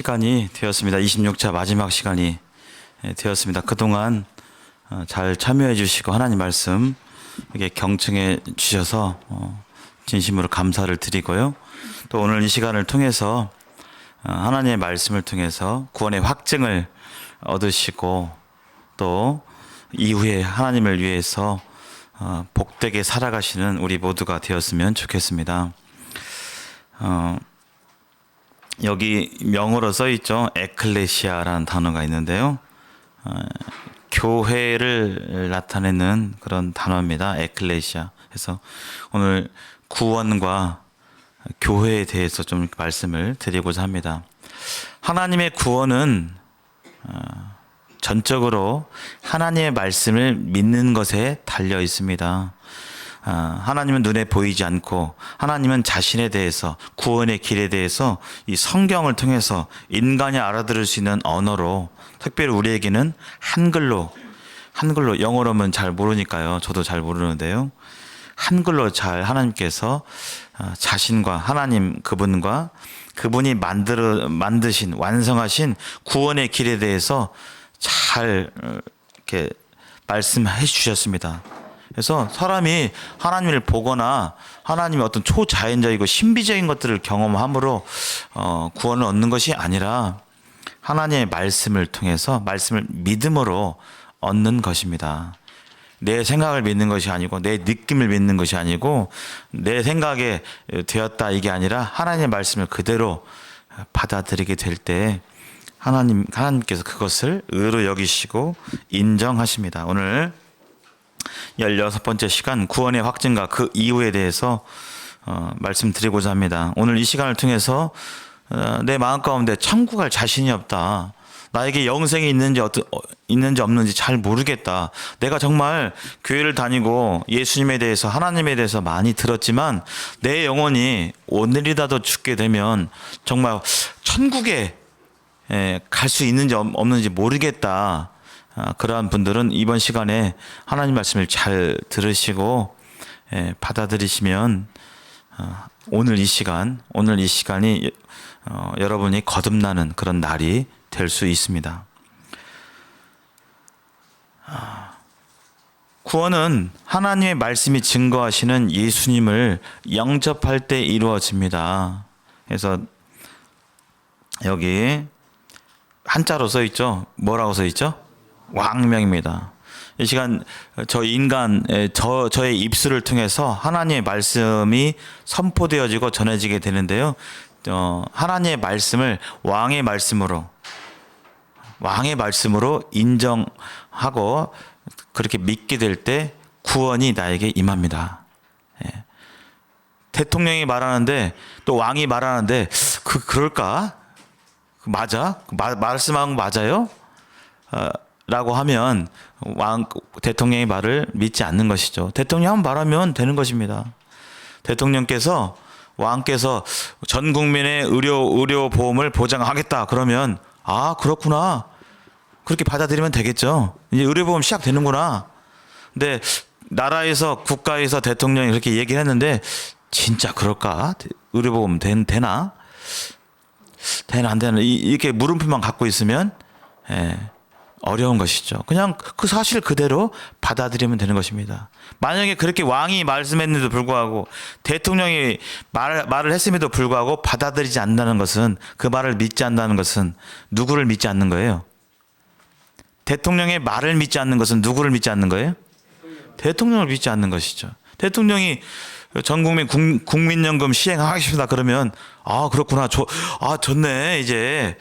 시간이 되었습니다. 26차 마지막 시간이 되었습니다. 그동안 잘 참여해 주시고 하나님 말씀 이렇게 경청해 주셔서 진심으로 감사를 드리고요. 또 오늘 이 시간을 통해서 하나님의 말씀을 통해서 구원의 확증을 얻으시고 또 이후에 하나님을 위해서 복되게 살아가시는 우리 모두가 되었으면 좋겠습니다. 여기 명어로 써 있죠. 에클레시아라는 단어가 있는데요. 교회를 나타내는 그런 단어입니다. 에클레시아. 그래서 오늘 구원과 교회에 대해서 좀 말씀을 드리고자 합니다. 하나님의 구원은 전적으로 하나님의 말씀을 믿는 것에 달려 있습니다. 하나님은 눈에 보이지 않고 하나님은 자신에 대해서 구원의 길에 대해서 이 성경을 통해서 인간이 알아들을 수 있는 언어로 특별히 우리에게는 한글로 영어로는 잘 모르니까요. 저도 잘 모르는데요. 한글로 잘 하나님께서 자신과 하나님 그분과 그분이 만드신 완성하신 구원의 길에 대해서 잘 이렇게 말씀해 주셨습니다. 그래서 사람이 하나님을 보거나 하나님의 어떤 초자연적이고 신비적인 것들을 경험함으로 구원을 얻는 것이 아니라 하나님의 말씀을 통해서 말씀을 믿음으로 얻는 것입니다. 내 생각을 믿는 것이 아니고 내 느낌을 믿는 것이 아니고 내 생각에 되었다 이게 아니라 하나님의 말씀을 그대로 받아들이게 될 때 하나님께서 그것을 의로 여기시고 인정하십니다. 오늘 16번째 시간 구원의 확증과 그 이유에 대해서 말씀드리고자 합니다. 오늘 이 시간을 통해서 내 마음 가운데 천국 갈 자신이 없다. 나에게 영생이 있는지 없는지 잘 모르겠다. 내가 정말 교회를 다니고 예수님에 대해서 하나님에 대해서 많이 들었지만 내 영혼이 오늘이라도 죽게 되면 정말 천국에 갈 수 있는지 없는지 모르겠다. 그러한 분들은 이번 시간에 하나님 말씀을 잘 들으시고 받아들이시면 오늘 이 시간이 여러분이 거듭나는 그런 날이 될 수 있습니다. 구원은 하나님의 말씀이 증거하시는 예수님을 영접할 때 이루어집니다. 그래서 여기 한자로 써 있죠. 뭐라고 써 있죠? 왕명입니다. 이 시간 저의 입술을 통해서 하나님의 말씀이 선포되어지고 전해지게 되는데요. 하나님의 말씀을 왕의 말씀으로 인정하고 그렇게 믿게 될 때 구원이 나에게 임합니다. 대통령이 말하는데 또 왕이 말하는데 그럴까? 맞아? 말씀한 거 맞아요? 라고 하면 대통령의 말을 믿지 않는 것이죠. 대통령이 말하면 되는 것입니다. 대통령께서 왕께서 전 국민의 의료 보험을 보장하겠다 그러면 그렇구나 그렇게 받아들이면 되겠죠. 이제 의료보험 시작되는구나. 근데 나라에서 국가에서 대통령이 그렇게 얘기를 했는데 진짜 그럴까? 의료보험 되나 안 되나 이렇게 물음표만 갖고 있으면 어려운 것이죠. 그냥 그 사실 그대로 받아들이면 되는 것입니다. 만약에 그렇게 왕이 말씀했는데도 불구하고 대통령이 말을 했음에도 불구하고 받아들이지 않는다는 것은 그 말을 믿지 않는다는 것은 누구를 믿지 않는 거예요? 대통령의 말을 믿지 않는 것은 누구를 믿지 않는 거예요? 대통령을 믿지 않는 것이죠. 대통령이 전 국민 국민연금 시행하겠습니다. 그러면 그렇구나. 좋네. 이제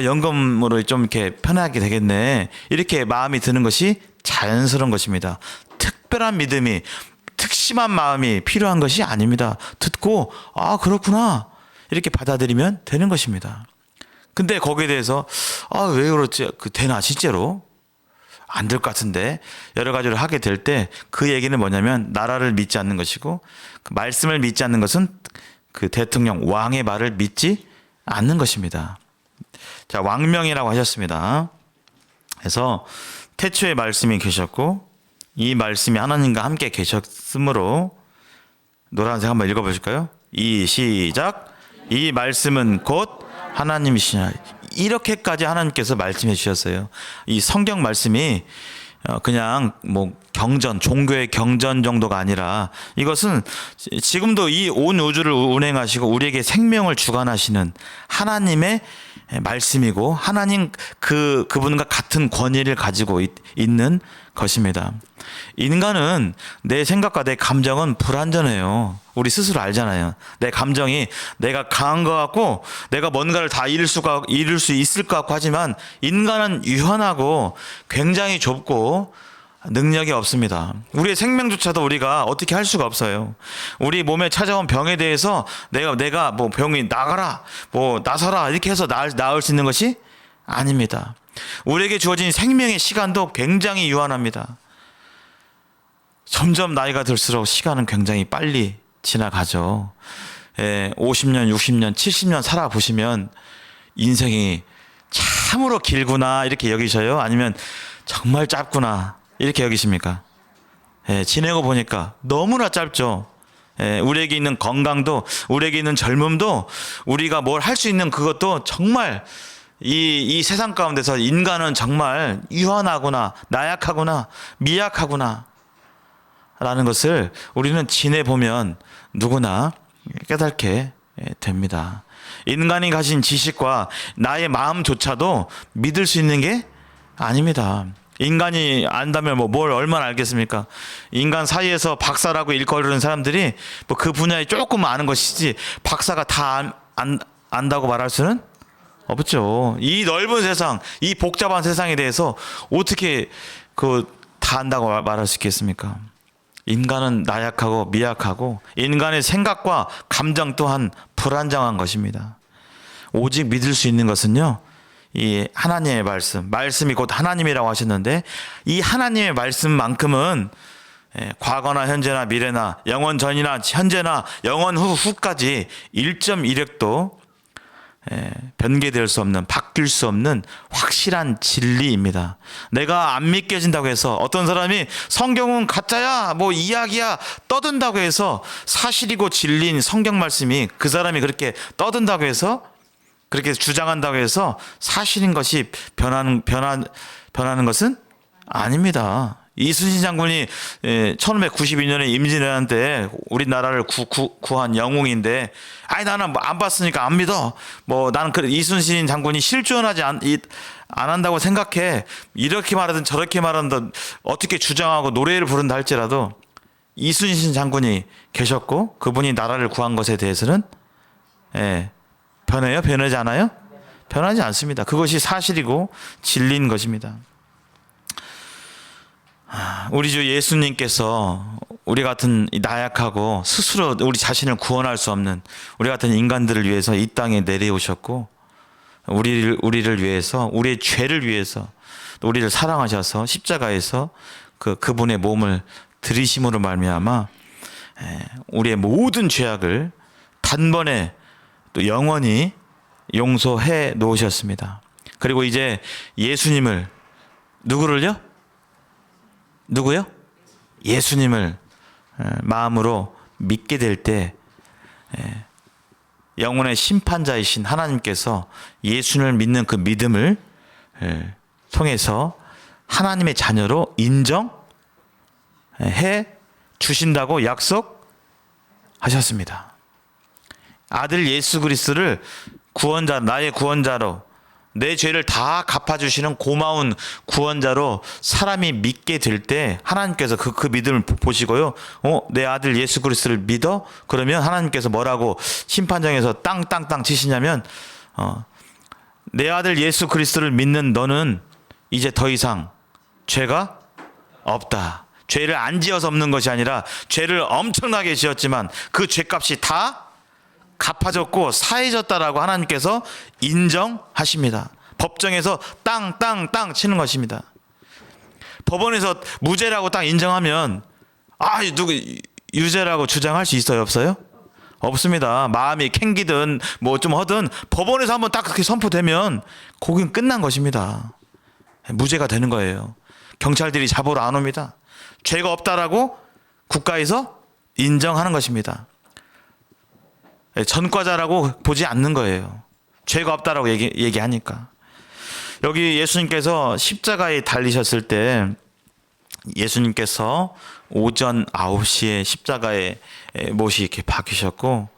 연금으로 좀 이렇게 편하게 되겠네. 이렇게 마음이 드는 것이 자연스러운 것입니다. 특별한 믿음이 특심한 마음이 필요한 것이 아닙니다. 듣고 그렇구나. 이렇게 받아들이면 되는 것입니다. 근데 거기에 대해서 왜 그렇지? 되나 실제로? 안 될 것 같은데 여러 가지를 하게 될 때 그 얘기는 뭐냐면 나라를 믿지 않는 것이고 그 말씀을 믿지 않는 것은 그 대통령 왕의 말을 믿지 않는 것입니다. 자, 왕명이라고 하셨습니다. 그래서 태초에 말씀이 계셨고 이 말씀이 하나님과 함께 계셨으므로 노란색 한번 읽어보실까요? 시작. 이 말씀은 곧 하나님이시냐. 이렇게까지 하나님께서 말씀해 주셨어요. 이 성경 말씀이 그냥 뭐 경전, 종교의 경전 정도가 아니라 이것은 지금도 이 온 우주를 운행하시고 우리에게 생명을 주관하시는 하나님의 말씀이고 하나님 그분과 같은 권위를 가지고 있는 것입니다. 인간은 내 생각과 내 감정은 불완전해요. 우리 스스로 알잖아요. 내 감정이 내가 강한 것 같고 내가 뭔가를 다 이룰 수 있을 것 같고 하지만 인간은 유한하고 굉장히 좁고 능력이 없습니다. 우리의 생명조차도 우리가 어떻게 할 수가 없어요. 우리 몸에 찾아온 병에 대해서 내가 뭐 병이 나가라, 뭐 나서라 이렇게 해서 나을 수 있는 것이 아닙니다. 우리에게 주어진 생명의 시간도 굉장히 유한합니다. 점점 나이가 들수록 시간은 굉장히 빨리 지나가죠. 50년, 60년, 70년 살아보시면 인생이 참으로 길구나 이렇게 여기셔요? 아니면 정말 짧구나 이렇게 여기십니까? 지내고 보니까 너무나 짧죠. 우리에게 있는 건강도, 우리에게 있는 젊음도, 우리가 뭘 할 수 있는 그것도 정말 이 세상 가운데서 인간은 정말 유한하구나, 나약하구나, 미약하구나 라는 것을 우리는 지내보면 누구나 깨닫게 됩니다. 인간이 가진 지식과 나의 마음조차도 믿을 수 있는 게 아닙니다. 인간이 안다면 뭘 얼마나 알겠습니까? 인간 사이에서 박사라고 일컬는 사람들이 뭐 그 분야에 조금 아는 것이지 박사가 다 안다고 말할 수는 없죠. 이 넓은 세상, 이 복잡한 세상에 대해서 어떻게 다 안다고 말할 수 있겠습니까? 인간은 나약하고 미약하고 인간의 생각과 감정 또한 불안정한 것입니다. 오직 믿을 수 있는 것은요, 이 하나님의 말씀이 곧 하나님이라고 하셨는데 이 하나님의 말씀만큼은 과거나 현재나 미래나 영원 전이나 현재나 영원 후까지 1.1획도 변개될 수 없는, 바뀔 수 없는 확실한 진리입니다. 내가 안 믿겨진다고 해서 어떤 사람이 성경은 가짜야, 뭐 이야기야 떠든다고 해서 사실이고 진리인 성경 말씀이 그 사람이 그렇게 떠든다고 해서 그렇게 주장한다고 해서 사실인 것이 변하는 것은 아닙니다. 이순신 장군이 1592년에 임진왜란 때 우리나라를 구한 영웅인데, 아니 나는 안 봤으니까 안 믿어. 뭐 나는 이순신 장군이 실존하지 안 한다고 생각해. 이렇게 말하든 저렇게 말하든 어떻게 주장하고 노래를 부른다 할지라도 이순신 장군이 계셨고 그분이 나라를 구한 것에 대해서는 변해요? 변하지 않아요? 변하지 않습니다. 그것이 사실이고 진리인 것입니다. 우리 주 예수님께서 우리 같은 나약하고 스스로 우리 자신을 구원할 수 없는 우리 같은 인간들을 위해서 이 땅에 내려오셨고 우리를 위해서, 우리의 죄를 위해서, 우리를 사랑하셔서 십자가에서 그분의 몸을 들이심으로 말미암아 우리의 모든 죄악을 단번에 또 영원히 용서해 놓으셨습니다. 그리고 이제 예수님을, 누구를요? 누구요? 예수님을 마음으로 믿게 될 때 영혼의 심판자이신 하나님께서 예수님을 믿는 그 믿음을 통해서 하나님의 자녀로 인정해 주신다고 약속하셨습니다. 아들 예수 그리스도를 구원자, 나의 구원자로, 내 죄를 다 갚아주시는 고마운 구원자로 사람이 믿게 될 때 하나님께서 그 믿음을 보시고요. 내 아들 예수 그리스도를 믿어? 그러면 하나님께서 뭐라고 심판장에서 땅땅땅 치시냐면 내 아들 예수 그리스도를 믿는 너는 이제 더 이상 죄가 없다. 죄를 안 지어서 없는 것이 아니라 죄를 엄청나게 지었지만 그 죄값이 다 갚아졌고 사해졌다라고 하나님께서 인정하십니다. 법정에서 땅땅땅 치는 것입니다. 법원에서 무죄라고 딱 인정하면 누구 유죄라고 주장할 수 있어요? 없어요? 없습니다. 마음이 캥기든 뭐 좀 하든 법원에서 한번 딱 그렇게 선포되면 거긴 끝난 것입니다. 무죄가 되는 거예요. 경찰들이 잡으러 안 옵니다. 죄가 없다라고 국가에서 인정하는 것입니다. 전과자라고 보지 않는 거예요. 죄가 없다라고 얘기하니까. 여기 예수님께서 십자가에 달리셨을 때 예수님께서 오전 9시에 십자가에 못이 이렇게 박히셨고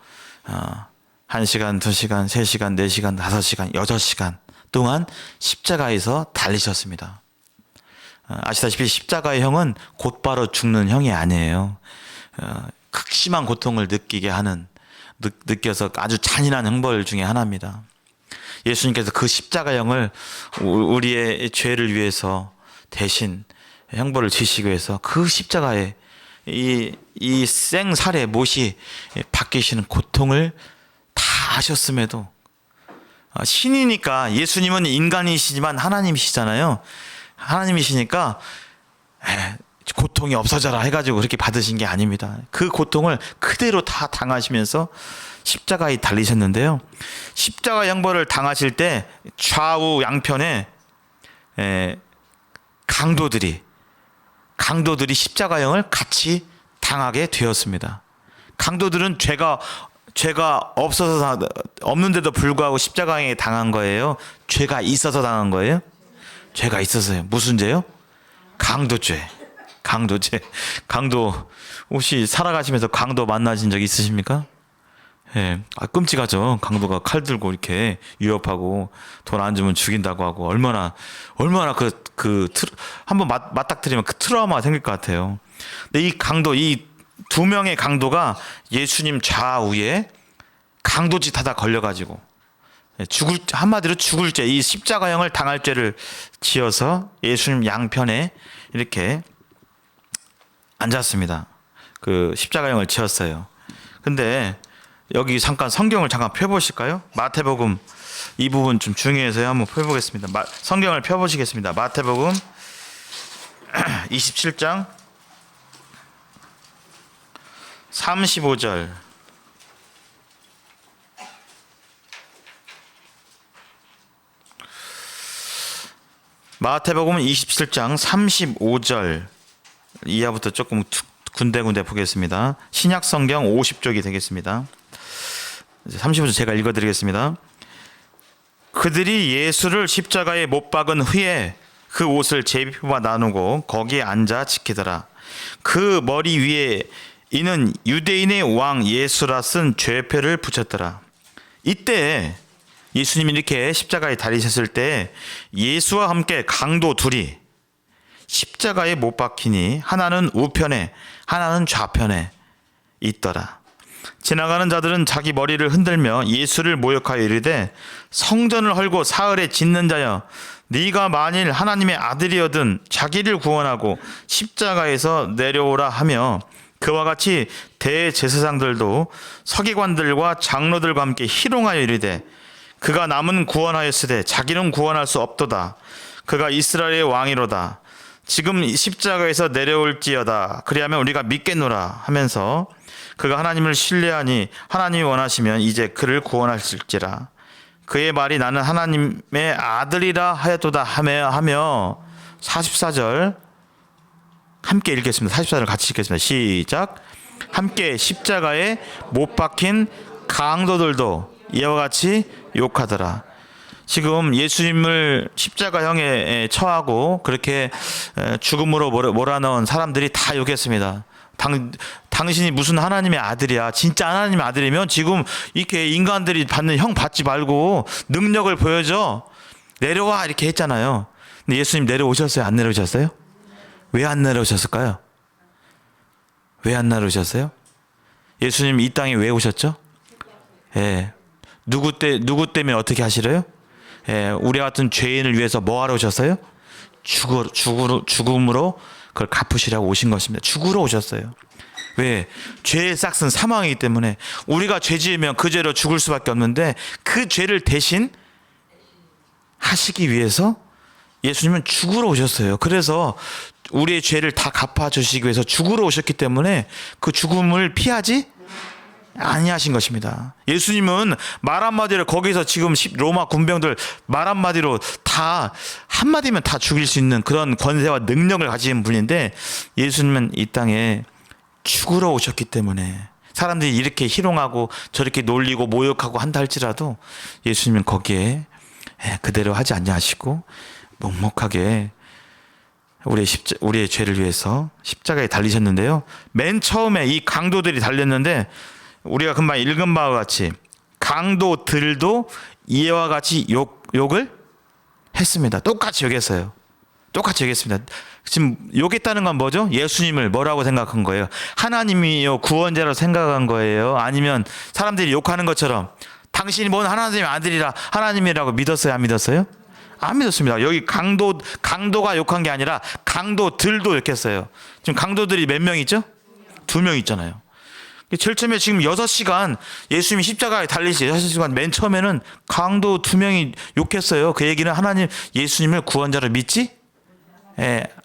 1시간, 2시간, 3시간, 4시간, 5시간, 6시간 동안 십자가에서 달리셨습니다. 아시다시피 십자가의 형은 곧바로 죽는 형이 아니에요. 극심한 고통을 느끼게 하는, 느껴서 아주 잔인한 형벌 중에 하나입니다. 예수님께서 그 십자가형을 우리의 죄를 위해서 대신 형벌을 지시기 위해서 그 십자가에 이 생살의 못이 박히시는 고통을 다 하셨음에도 신이니까, 예수님은 인간이시지만 하나님이시잖아요. 하나님이시니까 고통이 없어져라 해가지고 그렇게 받으신 게 아닙니다. 그 고통을 그대로 다 당하시면서 십자가에 달리셨는데요. 십자가 형벌을 당하실 때 좌우 양편에 강도들이 십자가형을 같이 당하게 되었습니다. 강도들은 죄가 없는데도 불구하고 십자가형에 당한 거예요? 죄가 있어서 당한 거예요? 죄가 있어서요. 무슨 죄요? 강도죄. 강도, 혹시 살아가시면서 강도 만나신 적 있으십니까? 예, 끔찍하죠. 강도가 칼 들고 이렇게 위협하고 돈 안 주면 죽인다고 하고 얼마나 한번 맞닥뜨리면 그 트라우마가 생길 것 같아요. 근데 이 두 명의 강도가 예수님 좌우에 강도짓 하다 걸려가지고 한마디로 죽을 죄, 이 십자가형을 당할 죄를 지어서 예수님 양편에 이렇게 앉았습니다. 그 십자가형을 지었어요. 근데 여기 잠깐 성경을 잠깐 펴보실까요? 마태복음 이 부분 좀 중요해서요. 한번 펴보겠습니다. 성경을 펴보시겠습니다. 마태복음 27장 35절. 마태복음 27장 35절 이하부터 조금 군데군데 보겠습니다. 신약 성경 50쪽이 되겠습니다. 35절 제가 읽어드리겠습니다. 그들이 예수를 십자가에 못 박은 후에 그 옷을 제비뽑아 나누고 거기에 앉아 지키더라. 그 머리 위에 이는 유대인의 왕 예수라 쓴 죄표를 붙였더라. 이때 예수님이 이렇게 십자가에 달리셨을 때 예수와 함께 강도 둘이 십자가에 못 박히니 하나는 우편에 하나는 좌편에 있더라. 지나가는 자들은 자기 머리를 흔들며 예수를 모욕하여 이르되 성전을 헐고 사흘에 짓는 자여, 네가 만일 하나님의 아들이어든 자기를 구원하고 십자가에서 내려오라 하며, 그와 같이 대제사장들도 서기관들과 장로들과 함께 희롱하여 이르되 그가 남은 구원하였으되 자기는 구원할 수 없도다. 그가 이스라엘의 왕이로다. 지금 십자가에서 내려올지어다. 그리하면 우리가 믿겠노라 하면서 그가 하나님을 신뢰하니 하나님이 원하시면 이제 그를 구원하실지라. 그의 말이 나는 하나님의 아들이라 하였도다 하며 44절 함께 읽겠습니다. 44절 같이 읽겠습니다. 시작. 함께 십자가에 못 박힌 강도들도 이와 같이 욕하더라. 지금 예수님을 십자가형에 처하고 그렇게 죽음으로 몰아넣은 사람들이 다 욕했습니다. 당신이 무슨 하나님의 아들이야. 진짜 하나님의 아들이면 지금 이렇게 인간들이 받는 형 받지 말고 능력을 보여줘. 내려와 이렇게 했잖아요. 근데 예수님 내려오셨어요? 안 내려오셨어요? 왜 안 내려오셨을까요? 왜 안 내려오셨어요? 예수님 이 땅에 왜 오셨죠? 예. 누구 때문에 어떻게 하시래요? 예. 우리 같은 죄인을 위해서 뭐 하러 오셨어요? 죽음으로 그걸 갚으시라고 오신 것입니다. 죽으러 오셨어요. 왜? 죄의 싹은 사망이기 때문에 우리가 죄 지으면 그 죄로 죽을 수밖에 없는데 그 죄를 대신 하시기 위해서 예수님은 죽으러 오셨어요. 그래서 우리의 죄를 다 갚아주시기 위해서 죽으러 오셨기 때문에 그 죽음을 피하지 아니하신 것입니다. 예수님은 말 한마디로 거기서 지금 로마 군병들 말 한마디로 다 한마디면 다 죽일 수 있는 그런 권세와 능력을 가진 분인데 예수님은 이 땅에 죽으러 오셨기 때문에 사람들이 이렇게 희롱하고 저렇게 놀리고 모욕하고 한다 할지라도 예수님은 거기에 그대로 하지 않냐 하시고 묵묵하게 우리의 죄를 위해서 십자가에 달리셨는데요. 맨 처음에 이 강도들이 달렸는데 우리가 금방 읽은 바와 같이 강도들도 이와 같이 욕을 했습니다. 똑같이 욕했어요. 똑같이 욕했습니다. 지금 욕했다는 건 뭐죠? 예수님을 뭐라고 생각한 거예요? 하나님이요 구원자로 생각한 거예요? 아니면 사람들이 욕하는 것처럼 당신이 뭔 하나님의 아들이라 하나님이라고 믿었어요? 안 믿었어요? 안 믿었습니다. 여기 강도가 욕한 게 아니라 강도들도 욕했어요. 지금 강도들이 몇 명 있죠? 2명 있잖아요. 제일 처음에 지금 6시간 예수님이 십자가에 달리시 6시간 맨 처음에는 강도 2명이 욕했어요. 그 얘기는 하나님 예수님을 구원자로 믿지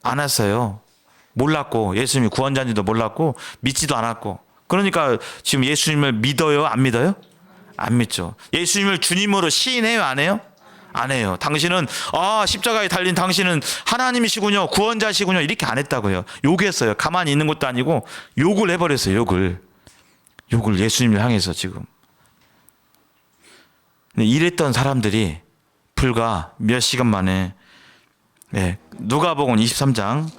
않았어요. 몰랐고 예수님이 구원자인지도 몰랐고 믿지도 않았고 그러니까 지금 예수님을 믿어요? 안 믿어요? 안 믿죠. 예수님을 주님으로 시인해요? 안 해요? 안 해요. 당신은 십자가에 달린 당신은 하나님이시군요. 구원자시군요. 이렇게 안 했다고요. 욕했어요. 가만히 있는 것도 아니고 욕을 해버렸어요. 욕을 예수님을 향해서 지금. 이랬던 사람들이 불과 몇 시간 만에 누가복음 23장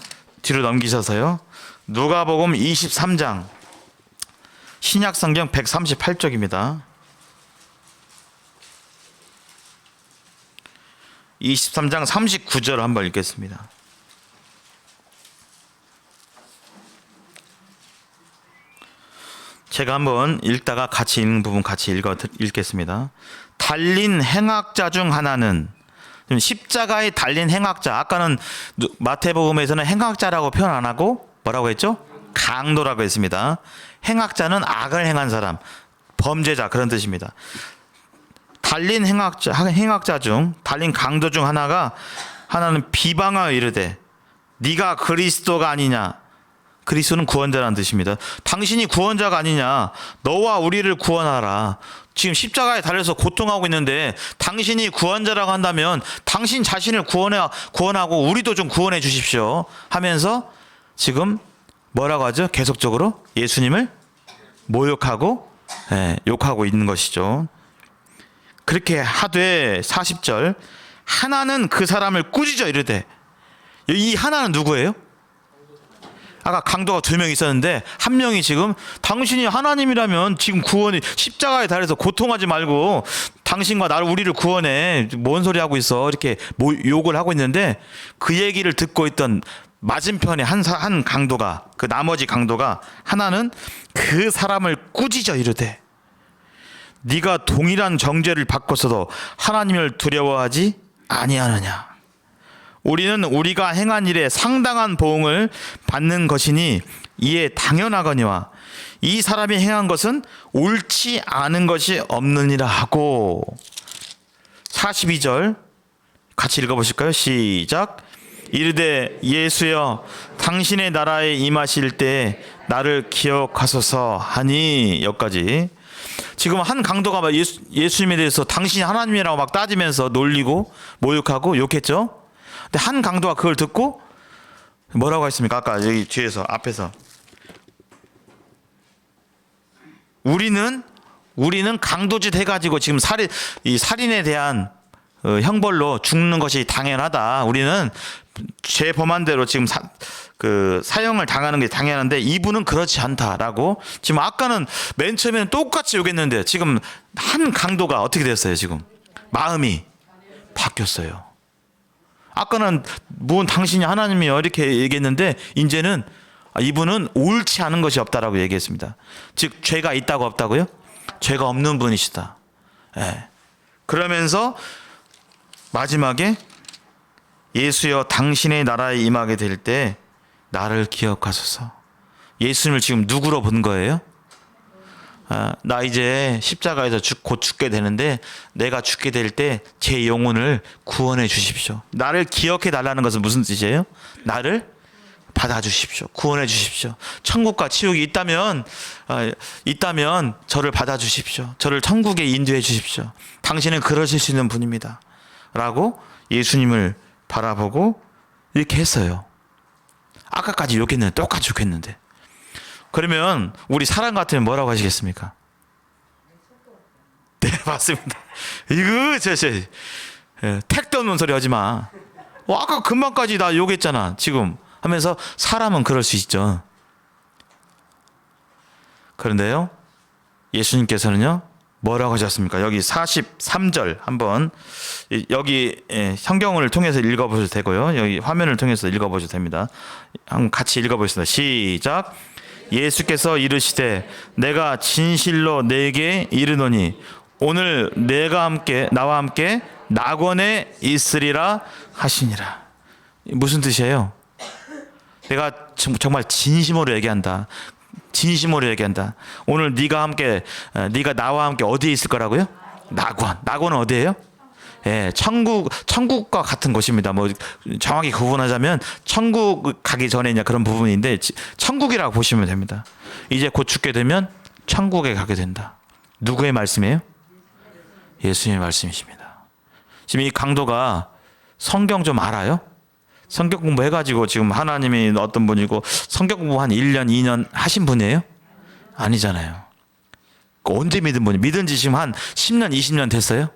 뒤로 넘기셔서요. 누가복음 23장 신약성경 138쪽입니다. 23장 39절 한번 읽겠습니다. 제가 한번 읽다가 같이 읽는 부분 같이 읽겠습니다. 달린 행악자 중 하나는 십자가에 달린 행악자. 아까는 마태복음에서는 행악자라고 표현 안 하고 뭐라고 했죠? 강도라고 했습니다. 행악자는 악을 행한 사람, 범죄자 그런 뜻입니다. 달린 행악자 중 달린 강도 중 하나는 비방하여 이르되 네가 그리스도가 아니냐. 그리스도는 구원자라는 뜻입니다. 당신이 구원자가 아니냐. 너와 우리를 구원하라. 지금 십자가에 달려서 고통하고 있는데 당신이 구원자라고 한다면 당신 자신을 구원하고 우리도 좀 구원해 주십시오 하면서 지금 뭐라고 하죠? 계속적으로 예수님을 모욕하고 욕하고 있는 것이죠. 그렇게 하되 40절 하나는 그 사람을 꾸짖어 이르되 이 하나는 누구예요? 아까 강도가 2명 있었는데 한 명이 지금 당신이 하나님이라면 지금 구원이 십자가에 달려서 고통하지 말고 당신과 나를 우리를 구원해 뭔 소리 하고 있어 이렇게 욕을 하고 있는데 그 얘기를 듣고 있던 맞은편에 한 강도가 그 나머지 강도가 하나는 그 사람을 꾸짖어 이르되 네가 동일한 정죄를 받고서도 하나님을 두려워하지 아니하느냐. 우리는 우리가 행한 일에 상당한 보응을 받는 것이니 이에 당연하거니와 이 사람이 행한 것은 옳지 않은 것이 없느니라 하고 42절 같이 읽어보실까요? 시작. 이르되 예수여 당신의 나라에 임하실 때 나를 기억하소서 하니 여기까지. 지금 한 강도가 예수님에 대해서 당신이 하나님이라고 막 따지면서 놀리고 모욕하고 욕했죠. 근데 한 강도가 그걸 듣고 뭐라고 했습니까? 아까 여기 뒤에서 앞에서 우리는 강도짓 해가지고 지금 살인에 대한 형벌로 죽는 것이 당연하다. 우리는 죄 범한 대로 지금 사형을 당하는 게 당연한데 이분은 그렇지 않다라고 지금 아까는 맨 처음에는 똑같이 욕했는데 지금 한 강도가 어떻게 됐어요? 지금 마음이 바뀌었어요. 아까는 뭔 당신이 하나님이요 이렇게 얘기했는데 이제는 이분은 옳지 않은 것이 없다라고 얘기했습니다. 즉 죄가 있다고 없다고요? 죄가 없는 분이시다. 그러면서 마지막에 예수여 당신의 나라에 임하게 될 때 나를 기억하소서. 예수님을 지금 누구로 본 거예요? 나 이제 십자가에서 곧 죽게 되는데 내가 죽게 될 때 제 영혼을 구원해 주십시오. 나를 기억해 달라는 것은 무슨 뜻이에요? 나를 받아주십시오. 구원해 주십시오. 천국과 지옥이 있다면 저를 받아주십시오. 저를 천국에 인도해 주십시오. 당신은 그러실 수 있는 분입니다. 라고 예수님을 바라보고 이렇게 했어요. 아까까지 욕했는데 똑같이 욕했는데 그러면 우리 사람 같으면 뭐라고 하시겠습니까? 네, 맞습니다. 이거 택도 없는 소리 하지 마. 아까 금방까지 나 욕했잖아. 지금 하면서 사람은 그럴 수 있죠. 그런데요, 예수님께서는요, 뭐라고 하셨습니까? 여기 43절 한번 여기 성경을 통해서 읽어보셔도 되고요. 여기 화면을 통해서 읽어보셔도 됩니다. 한번 같이 읽어보겠습니다. 시작. 예수께서 이르시되 내가 진실로 네게 이르노니 오늘 나와 함께 낙원에 있으리라 하시니라. 무슨 뜻이에요? 내가 정말 진심으로 얘기한다. 진심으로 얘기한다. 오늘 네가 나와 함께 어디에 있을 거라고요? 낙원. 낙원은 어디예요? 예, 천국과 같은 곳입니다. 뭐 정확히 구분하자면 천국 가기 전에 이제 그런 부분인데 천국이라고 보시면 됩니다. 이제 곧 죽게 되면 천국에 가게 된다. 누구의 말씀이에요? 예수님의 말씀이십니다. 지금 이 강도가 성경 좀 알아요? 성경 공부해가지고 지금 하나님이 어떤 분이고 성경 공부 한 1년, 2년 하신 분이에요? 아니잖아요. 언제 믿은 분이? 믿은 지 지금 한 10년, 20년 됐어요?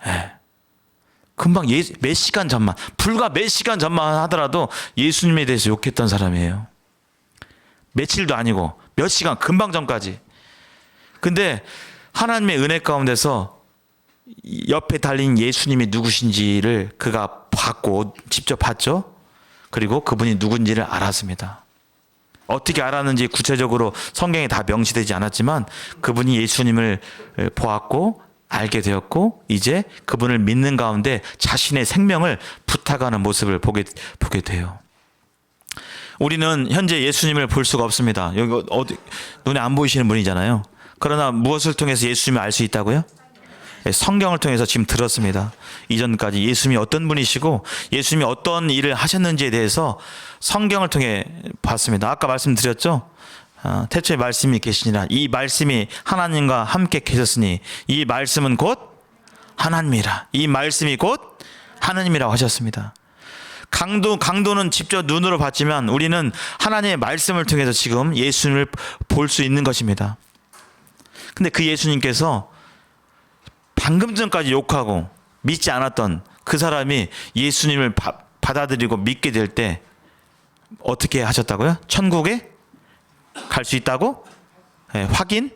네. 금방 몇 시간 전만, 불과 몇 시간 전만 하더라도 예수님에 대해서 욕했던 사람이에요. 며칠도 아니고 몇 시간, 금방 전까지. 근데 하나님의 은혜 가운데서 옆에 달린 예수님이 누구신지를 그가 봤고 직접 봤죠. 그리고 그분이 누군지를 알았습니다. 어떻게 알았는지 구체적으로 성경에 다 명시되지 않았지만 그분이 예수님을 보았고 알게 되었고 이제 그분을 믿는 가운데 자신의 생명을 부탁하는 모습을 보게 돼요. 우리는 현재 예수님을 볼 수가 없습니다. 여기 눈에 안 보이시는 분이잖아요. 그러나 무엇을 통해서 예수님을 알 수 있다고요? 성경을 통해서 지금 들었습니다. 이전까지 예수님이 어떤 분이시고 예수님이 어떤 일을 하셨는지에 대해서 성경을 통해 봤습니다. 아까 말씀드렸죠? 태초에 말씀이 계시니라. 이 말씀이 하나님과 함께 계셨으니 이 말씀은 곧 하나님이라. 이 말씀이 곧 하나님이라고 하셨습니다. 강도는 직접 눈으로 봤지만 우리는 하나님의 말씀을 통해서 지금 예수님을 볼 수 있는 것입니다. 근데 그 예수님께서 방금 전까지 욕하고 믿지 않았던 그 사람이 예수님을 받아들이고 믿게 될 때 어떻게 하셨다고요? 천국에 갈 수 있다고 확인해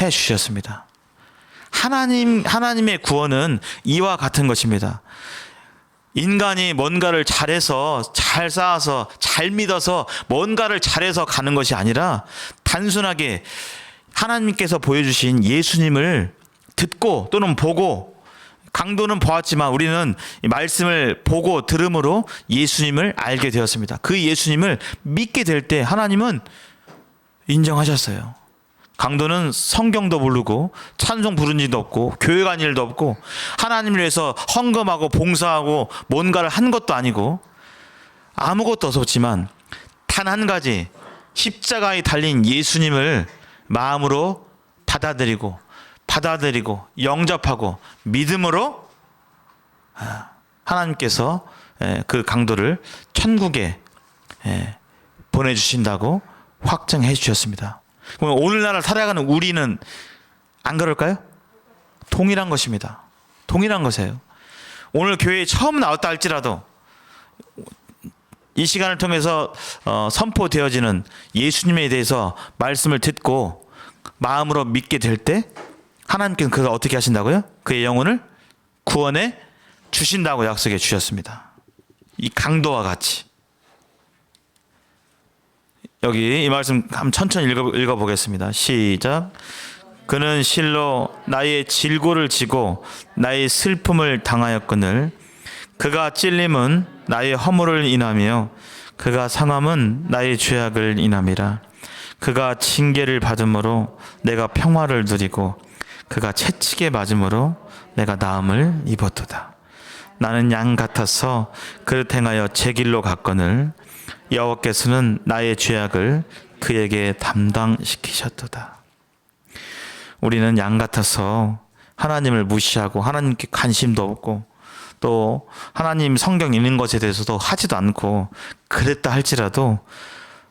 주셨습니다. 하나님의 구원은 이와 같은 것입니다. 인간이 뭔가를 잘해서 잘 쌓아서 잘 믿어서 뭔가를 잘해서 가는 것이 아니라 단순하게 하나님께서 보여주신 예수님을 듣고 또는 보고, 강도는 보았지만 우리는 이 말씀을 보고 들음으로 예수님을 알게 되었습니다. 그 예수님을 믿게 될 때 하나님은 인정하셨어요. 강도는 성경도 모르고 찬송 부른 일도 없고 교회 간 일도 없고 하나님을 위해서 헌금하고 봉사하고 뭔가를 한 것도 아니고 아무것도 없었지만 단 한 가지 십자가에 달린 예수님을 마음으로 받아들이고 영접하고 믿음으로 하나님께서 그 강도를 천국에 보내주신다고 확정해 주셨습니다. 그럼 오늘날 살아가는 우리는 안 그럴까요? 동일한 것입니다. 동일한 것이에요. 오늘 교회에 처음 나왔다 할지라도 이 시간을 통해서 선포되어지는 예수님에 대해서 말씀을 듣고 마음으로 믿게 될 때 하나님께서 그걸 어떻게 하신다고요? 그의 영혼을 구원해 주신다고 약속해 주셨습니다. 이 강도와 같이. 여기 이 말씀 한번 천천히 읽어보겠습니다. 시작. 그는 실로 나의 질고를 지고 나의 슬픔을 당하였거늘 그가 찔림은 나의 허물을 인하며 그가 상함은 나의 죄악을 인함이라. 그가 징계를 받음으로 내가 평화를 누리고 그가 채찍에 맞음으로 내가 나음을 입었도다. 나는 양 같아서 그릇 행하여 제 길로 갔거늘 여호와께서는 나의 죄악을 그에게 담당시키셨도다. 우리는 양 같아서 하나님을 무시하고 하나님께 관심도 없고 또 하나님 성경 읽는 것에 대해서도 하지도 않고 그랬다 할지라도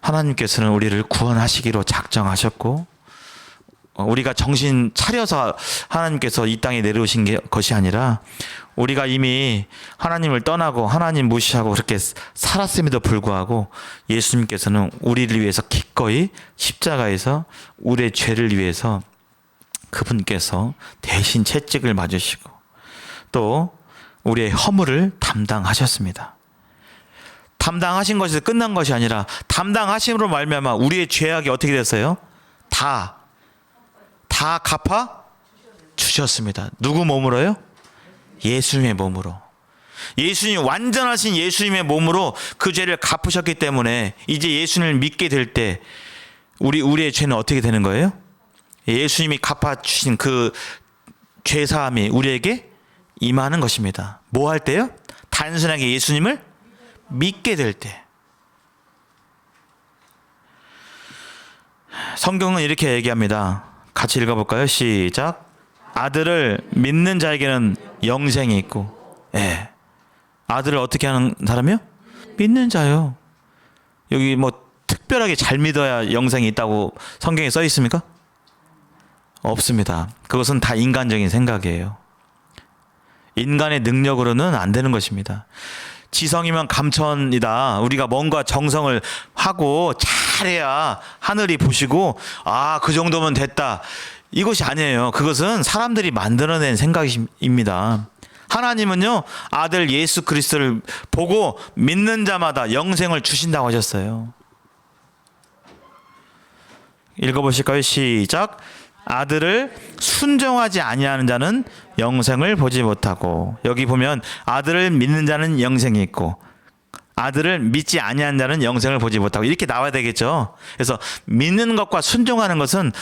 하나님께서는 우리를 구원하시기로 작정하셨고, 우리가 정신 차려서 하나님께서 이 땅에 내려오신 것이 아니라 우리가 이미 하나님을 떠나고 하나님 무시하고 그렇게 살았음에도 불구하고 예수님께서는 우리를 위해서 기꺼이 십자가에서 우리의 죄를 위해서 그분께서 대신 채찍을 맞으시고 또 우리의 허물을 담당하셨습니다. 담당하신 것이 끝난 것이 아니라 담당하심으로 말미암아 우리의 죄악이 어떻게 됐어요? 다 갚아 주셨습니다. 누구 몸으로요? 예수님의 몸으로. 예수님, 완전하신 예수님의 몸으로 그 죄를 갚으셨기 때문에 이제 예수님을 믿게 될 때 우리의 죄는 어떻게 되는 거예요? 예수님이 갚아주신 그 죄사함이 우리에게 임하는 것입니다. 뭐 할 때요? 단순하게 예수님을 믿게 될 때. 성경은 이렇게 얘기합니다. 같이 읽어볼까요? 시작. 아들을 믿는 자에게는 영생이 있고, 예. 아들을 어떻게 하는 사람이요? 믿는 자요. 여기 뭐 특별하게 잘 믿어야 영생이 있다고 성경에 써 있습니까? 없습니다. 그것은 다 인간적인 생각이에요. 인간의 능력으로는 안 되는 것입니다. 지성이면 감천이다. 우리가 뭔가 정성을 하고 잘해야 하늘이 보시고 그 정도면 됐다. 이것이 아니에요. 그것은 사람들이 만들어낸 생각입니다. 하나님은요, 아들 예수 그리스도를 보고 믿는 자마다 영생을 주신다고 하셨어요. 읽어보실까요? 시작. 아들을 순종하지 아니하는 자는 영생을 보지 못하고, 여기 보면 아들을 믿는 자는 영생이 있고 아들을 믿지 아니하는 자는 영생을 보지 못하고 이렇게 나와야 되겠죠. 그래서 믿는 것과 순종하는 것은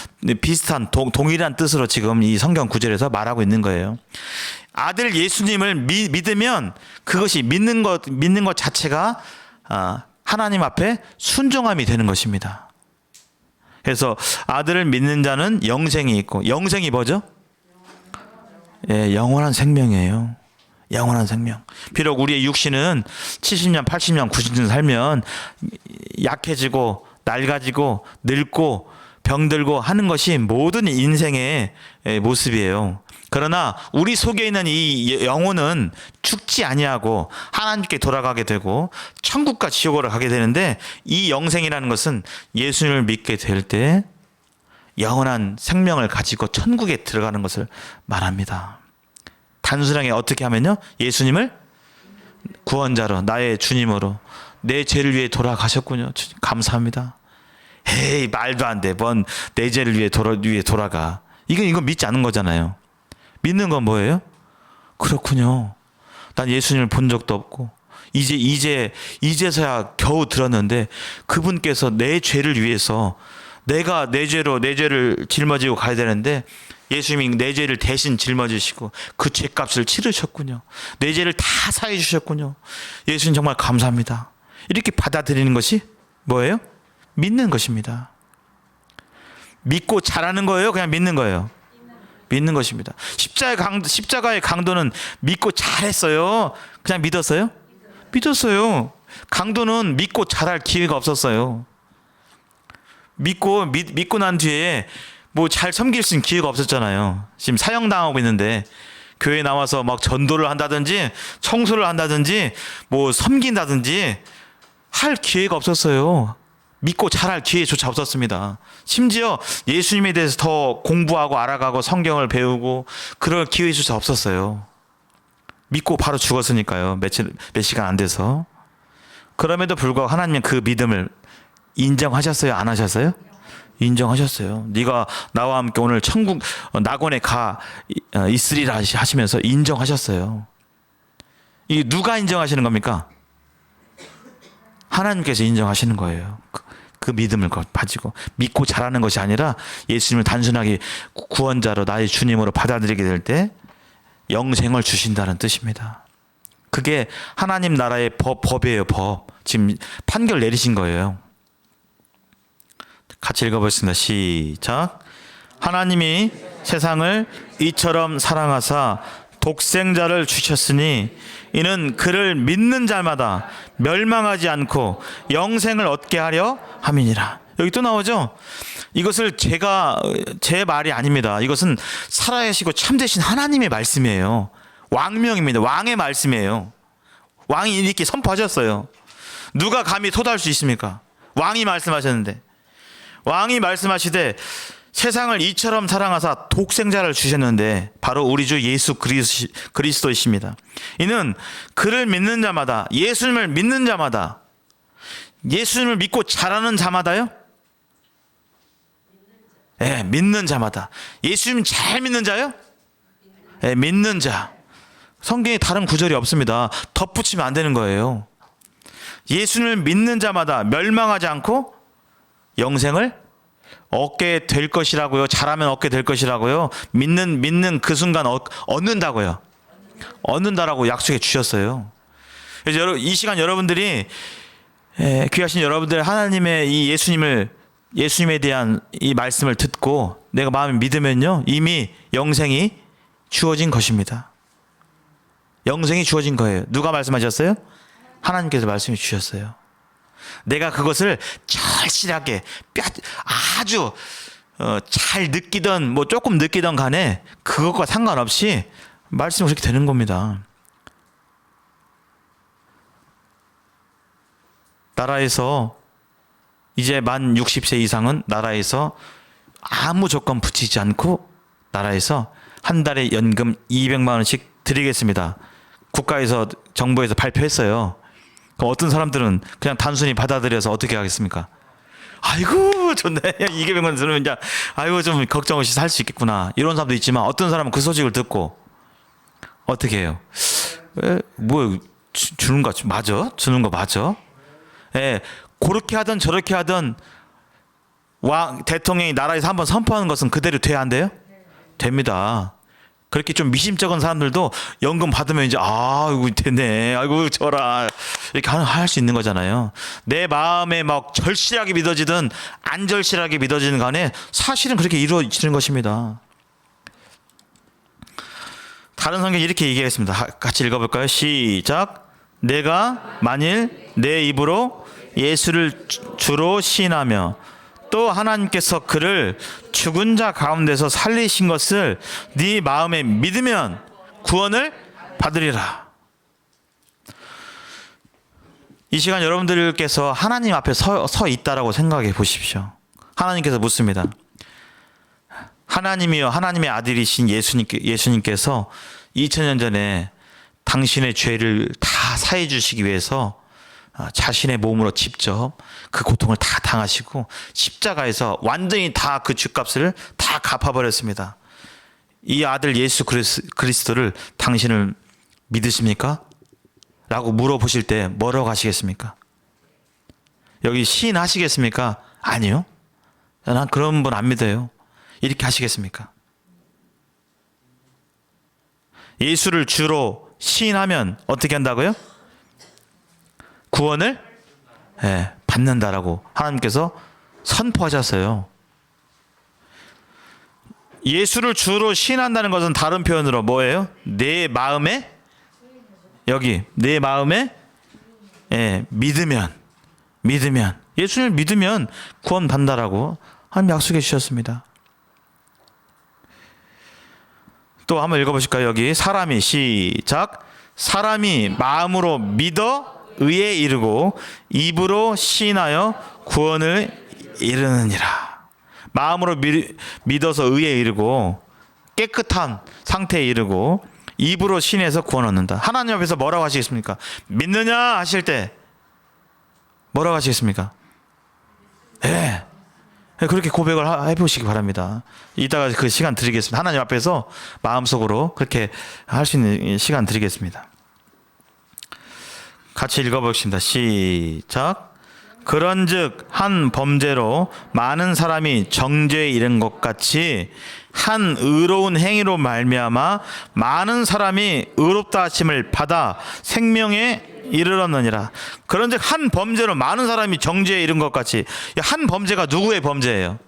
비슷한 동일한 뜻으로 지금 이 성경 구절에서 말하고 있는 거예요. 아들 예수님을 믿으면 그것이 믿는 것 자체가 하나님 앞에 순종함이 되는 것입니다. 그래서 아들을 믿는 자는 영생이 있고, 영생이 뭐죠? 예, 영원한 생명이에요. 영원한 생명. 비록 우리의 육신은 70년, 80년, 90년 살면 약해지고 낡아지고 늙고 병들고 하는 것이 모든 인생의 모습이에요. 그러나 우리 속에 있는 이 영혼은 죽지 아니하고 하나님께 돌아가게 되고 천국과 지옥으로 가게 되는데, 이 영생이라는 것은 예수님을 믿게 될 때 영원한 생명을 가지고 천국에 들어가는 것을 말합니다. 단순하게 어떻게 하면요? 예수님을 구원자로, 나의 주님으로 내 죄를 위해 돌아가셨군요. 감사합니다. 에이, 말도 안 돼. 뭔 내 죄를 위해 돌아가. 이건 믿지 않는 거잖아요. 믿는 건 뭐예요? 그렇군요. 난 예수님을 본 적도 없고 이제서야 겨우 들었는데 그분께서 내 죄를 위해서 내가 내 죄를 짊어지고 가야 되는데 예수님이 내 죄를 대신 짊어지시고 그 죄값을 치르셨군요. 내 죄를 다 사해 주셨군요. 예수님 정말 감사합니다. 이렇게 받아들이는 것이 뭐예요? 믿는 것입니다. 믿고 잘하는 거예요? 그냥 믿는 거예요? 믿는 것입니다. 십자가의 강도는 믿고 잘했어요? 그냥 믿었어요? 믿었어요. 강도는 믿고 잘할 기회가 없었어요. 믿고 난 뒤에 뭐 잘 섬길 수 있는 기회가 없었잖아요. 지금 사형당하고 있는데 교회에 나와서 막 전도를 한다든지 청소를 한다든지 뭐 섬긴다든지 할 기회가 없었어요. 믿고 잘할 기회조차 없었습니다. 심지어 예수님에 대해서 더 공부하고 알아가고 성경을 배우고 그럴 기회조차 없었어요. 믿고 바로 죽었으니까요. 몇 시간 안 돼서. 그럼에도 불구하고 하나님은 그 믿음을 인정하셨어요? 안 하셨어요? 인정하셨어요. 네가 나와 함께 오늘 천국 낙원에 가 있으리라 하시면서 인정하셨어요. 이 누가 인정하시는 겁니까? 하나님께서 인정하시는 거예요. 그 믿음을 가지고 믿고 잘하는 것이 아니라 예수님을 단순하게 구원자로 나의 주님으로 받아들이게 될 때 영생을 주신다는 뜻입니다. 그게 하나님 나라의 법이에요. 법. 지금 판결 내리신 거예요. 같이 읽어보겠습니다. 시작. 하나님이 세상을 이처럼 사랑하사 독생자를 주셨으니 이는 그를 믿는 자마다 멸망하지 않고 영생을 얻게 하려 함이니라. 여기 또 나오죠. 이것을 제 말이 아닙니다. 이것은 살아계시고 참되신 하나님의 말씀이에요. 왕명입니다. 왕의 말씀이에요. 왕이 이렇게 선포하셨어요. 누가 감히 토달할 수 있습니까? 왕이 말씀하셨는데, 왕이 말씀하시되 세상을 이처럼 사랑하사 독생자를 주셨는데 바로 우리 주 예수 그리스도이십니다. 이는 그를 믿는 자마다, 예수님을 믿는 자마다, 예수님을 믿고 자라는 자마다요? 예, 믿는 자마다. 예수님 잘 믿는 자요? 예, 믿는 자. 성경에 다른 구절이 없습니다. 덧붙이면 안 되는 거예요. 예수님을 믿는 자마다 멸망하지 않고 영생을 얻게 될 것이라고요. 잘하면 얻게 될 것이라고요. 믿는 그 순간 얻는다고요. 얻는다라고 약속해 주셨어요. 그래서 이 시간 여러분들이, 귀하신 여러분들, 하나님의 이 예수님에 대한 이 말씀을 듣고 내가 마음에 믿으면요, 이미 영생이 주어진 것입니다. 영생이 주어진 거예요. 누가 말씀하셨어요? 하나님께서 말씀해 주셨어요. 내가 그것을 절실하게 아주 잘 느끼던 뭐 조금 느끼던 간에 그것과 상관없이 말씀이 그렇게 되는 겁니다. 나라에서 이제 만 60세 이상은 나라에서 아무 조건 붙이지 않고 나라에서 한 달에 연금 200만 원씩 드리겠습니다. 국가에서, 정부에서 발표했어요. 어떤 사람들은 그냥 단순히 받아들여서 어떻게 하겠습니까? 아이고 좋네, 200만 들으면 이제 아이고 좀 걱정 없이 살 수 있겠구나, 이런 사람도 있지만, 어떤 사람은 그 소식을 듣고 어떻게 해요? 뭐 주는 거 맞아? 주는 거 맞아? 예, 그렇게 하든 저렇게 하든 대통령이 나라에서 한번 선포하는 것은 그대로 돼야 안 돼요? 됩니다. 그렇게 좀 미심쩍은 사람들도 연금 받으면 이제 아이고 됐네, 아이고 저라, 이렇게 할 수 있는 거잖아요. 내 마음에 막 절실하게 믿어지든 안 절실하게 믿어지는 간에 사실은 그렇게 이루어지는 것입니다. 다른 성경이 이렇게 얘기했습니다. 같이 읽어볼까요? 시작. 내가 만일 내 입으로 예수를 주로 시인하며 또 하나님께서 그를 죽은 자 가운데서 살리신 것을 네 마음에 믿으면 구원을 받으리라. 이 시간 여러분들께서 하나님 앞에 서 있다라고 생각해 보십시오. 하나님께서 묻습니다. 하나님이요, 하나님의 아들이신 예수님께서 2000년 전에 당신의 죄를 다 사해 주시기 위해서 자신의 몸으로 직접 그 고통을 다 당하시고 십자가에서 완전히 다 그 죗값을 다 갚아버렸습니다. 이 아들 예수 그리스도를 당신을 믿으십니까? 라고 물어보실 때 뭐라고 하시겠습니까? 여기 시인하시겠습니까? 아니요, 난 그런 분 안 믿어요, 이렇게 하시겠습니까? 예수를 주로 시인하면 어떻게 한다고요? 구원을 받는다라고 하나님께서 선포하셨어요. 예수를 주로 시인한다는 것은 다른 표현으로 뭐예요? 내 마음에, 여기 내 마음에 믿으면 예수님을 믿으면 구원 받는다라고 하나님 약속해 주셨습니다. 또 한번 읽어보실까요? 여기 사람이, 시작. 사람이 마음으로 믿어 의에 이르고 입으로 시인하여 구원을 이르느니라. 마음으로 믿어서 의에 이르고 깨끗한 상태에 이르고 입으로 시인해서 구원 얻는다. 하나님 앞에서 뭐라고 하시겠습니까? 믿느냐 하실 때 뭐라고 하시겠습니까? 네, 그렇게 고백을 해보시기 바랍니다. 이따가 그 시간 드리겠습니다. 하나님 앞에서 마음속으로 그렇게 할 수 있는 시간 드리겠습니다. 같이 읽어보겠습니다. 시작. 그런즉 한 범죄로 많은 사람이 정죄에 이른 것 같이 한 의로운 행위로 말미암아 많은 사람이 의롭다 하심을 받아 생명에 이르렀느니라. 그런즉 한 범죄로 많은 사람이 정죄에 이른 것 같이, 한 범죄가 누구의 범죄예요?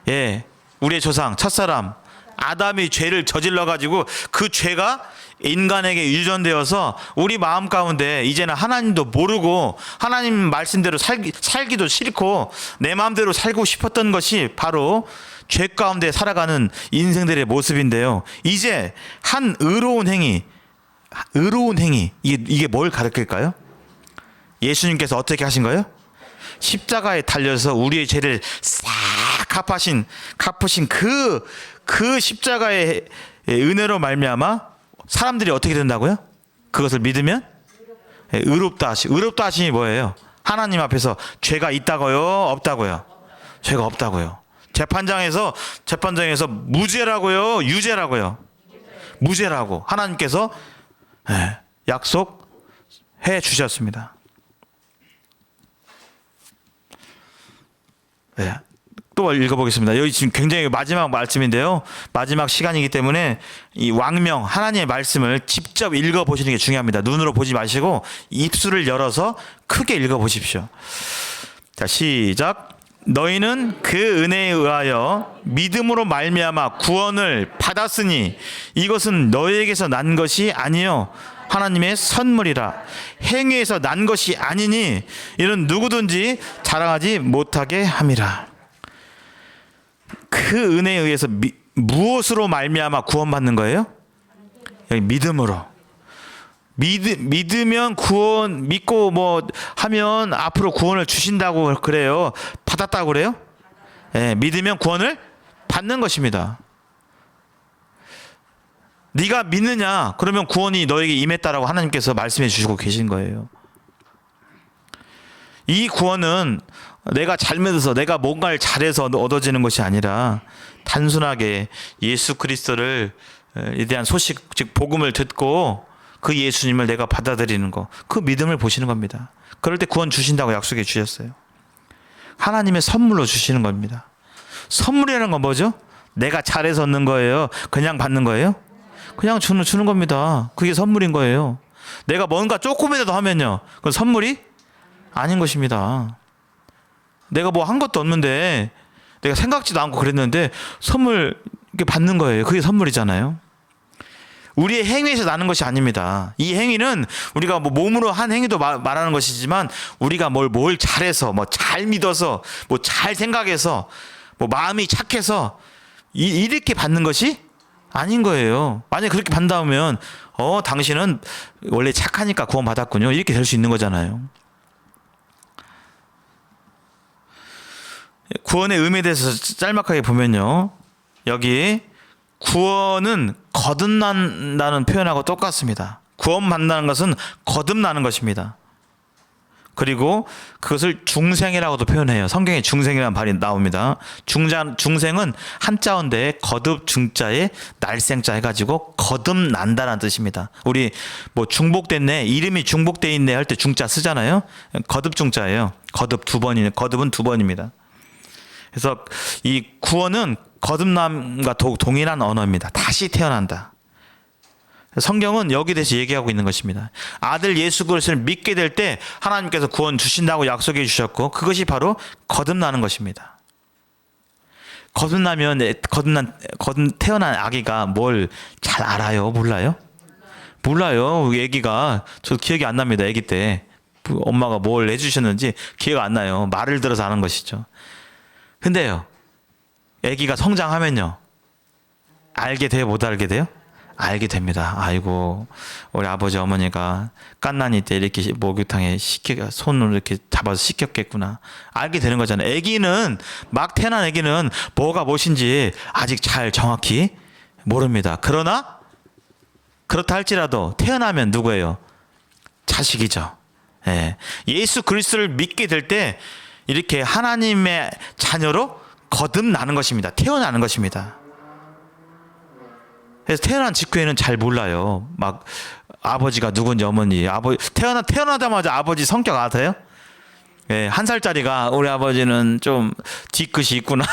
예, 우리의 조상 첫사람 아담이 죄를 저질러 가지고 그 죄가 인간에게 유전되어서 우리 마음 가운데 이제는 하나님도 모르고 하나님 말씀대로 살기도 싫고 내 마음대로 살고 싶었던 것이 바로 죄 가운데 살아가는 인생들의 모습인데요. 이제 한 의로운 행위 이게 뭘 가르칠까요? 예수님께서 어떻게 하신 거예요? 십자가에 달려서 우리의 죄를 싹 갚으신 그 십자가의 은혜로 말미암아 사람들이 어떻게 된다고요? 그것을 믿으면 의롭다 하심이 뭐예요? 하나님 앞에서 죄가 있다고요? 없다고요? 죄가 없다고요. 재판장에서 무죄라고요? 유죄라고요? 무죄라고 하나님께서 약속해 주셨습니다. 또 읽어보겠습니다. 여기 지금 굉장히 마지막 말씀인데요. 마지막 시간이기 때문에 이 왕명 하나님의 말씀을 직접 읽어보시는 게 중요합니다. 눈으로 보지 마시고 입술을 열어서 크게 읽어보십시오. 자, 시작. 너희는 그 은혜에 의하여 믿음으로 말미암아 구원을 받았으니 이것은 너희에게서 난 것이 아니요 하나님의 선물이라. 행위에서 난 것이 아니니 이는 누구든지 자랑하지 못하게 함이라. 그 은혜에 의해서 무엇으로 말미암아 구원받는 거예요? 여기 믿음으로. 믿으면 구원, 믿고 뭐 하면 앞으로 구원을 주신다고 그래요. 받았다고 그래요? 믿으면 구원을 받는 것입니다. 네가 믿느냐? 그러면 구원이 너에게 임했다라고 하나님께서 말씀해 주시고 계신 거예요. 이 구원은 내가 잘 믿어서 내가 뭔가를 잘해서 얻어지는 것이 아니라 단순하게 예수 그리스도를 에 대한 소식, 즉 복음을 듣고 그 예수님을 내가 받아들이는 거, 그 믿음을 보시는 겁니다. 그럴 때 구원 주신다고 약속해 주셨어요. 하나님의 선물로 주시는 겁니다. 선물이라는 건 뭐죠? 내가 잘해서 얻는 거예요? 그냥 받는 거예요? 그냥 주는 겁니다. 그게 선물인 거예요. 내가 뭔가 조금이라도 하면요, 그건 선물이 아닌 것입니다. 내가 뭐 한 것도 없는데 내가 생각지도 않고 그랬는데 선물 이렇게 받는 거예요. 그게 선물이잖아요. 우리의 행위에서 나는 것이 아닙니다. 이 행위는 우리가 뭐 몸으로 한 행위도 말하는 것이지만 우리가 뭘 잘해서 뭐 잘 믿어서 뭐 잘 생각해서 뭐 마음이 착해서 이렇게 받는 것이 아닌 거예요. 만약에 그렇게 받는다면 당신은 원래 착하니까 구원 받았군요. 이렇게 될 수 있는 거잖아요. 구원의 의미에 대해서 짤막하게 보면요, 여기 구원은 거듭난다는 표현하고 똑같습니다. 구원받는 것은 거듭나는 것입니다. 그리고 그것을 중생이라고도 표현해요. 성경에 중생이라는 말이 나옵니다. 중생은 한자어인데 거듭 중자에 날생자 해가지고 거듭난다는 뜻입니다. 우리 뭐 중복됐네, 이름이 중복돼 있네 할 때 중자 쓰잖아요. 거듭 중자예요. 거듭 두 번이네. 거듭은 두 번입니다. 그래서 이 구원은 거듭남과 동일한 언어입니다. 다시 태어난다. 성경은 여기에 대해서 얘기하고 있는 것입니다. 아들 예수 그리스도를 믿게 될 때 하나님께서 구원 주신다고 약속해 주셨고, 그것이 바로 거듭나는 것입니다. 태어난 아기가 뭘 잘 알아요? 몰라요? 몰라요. 아기가, 저 기억이 안 납니다. 아기 때 엄마가 뭘 해주셨는지 기억 안 나요. 말을 들어서 아는 것이죠. 근데요, 아기가 성장하면요, 알게 돼요? 못 알게 돼요? 알게 됩니다. 아이고, 우리 아버지 어머니가 갓난이 때 이렇게 목욕탕에 손으로 이렇게 잡아서 씻겼겠구나. 알게 되는 거잖아요. 아기는, 막 태어난 아기는 뭐가 무엇인지 아직 잘 정확히 모릅니다. 그러나 그렇다 할지라도 태어나면 누구예요? 자식이죠. 예수 그리스도를 믿게 될 때 이렇게 하나님의 자녀로 거듭나는 것입니다. 태어나는 것입니다. 그래서 태어난 직후에는 잘 몰라요. 막 아버지가 누군지, 어머니, 태어나자마자 아버지 성격 아세요? 한 살짜리가 우리 아버지는 좀 뒤끝이 있구나.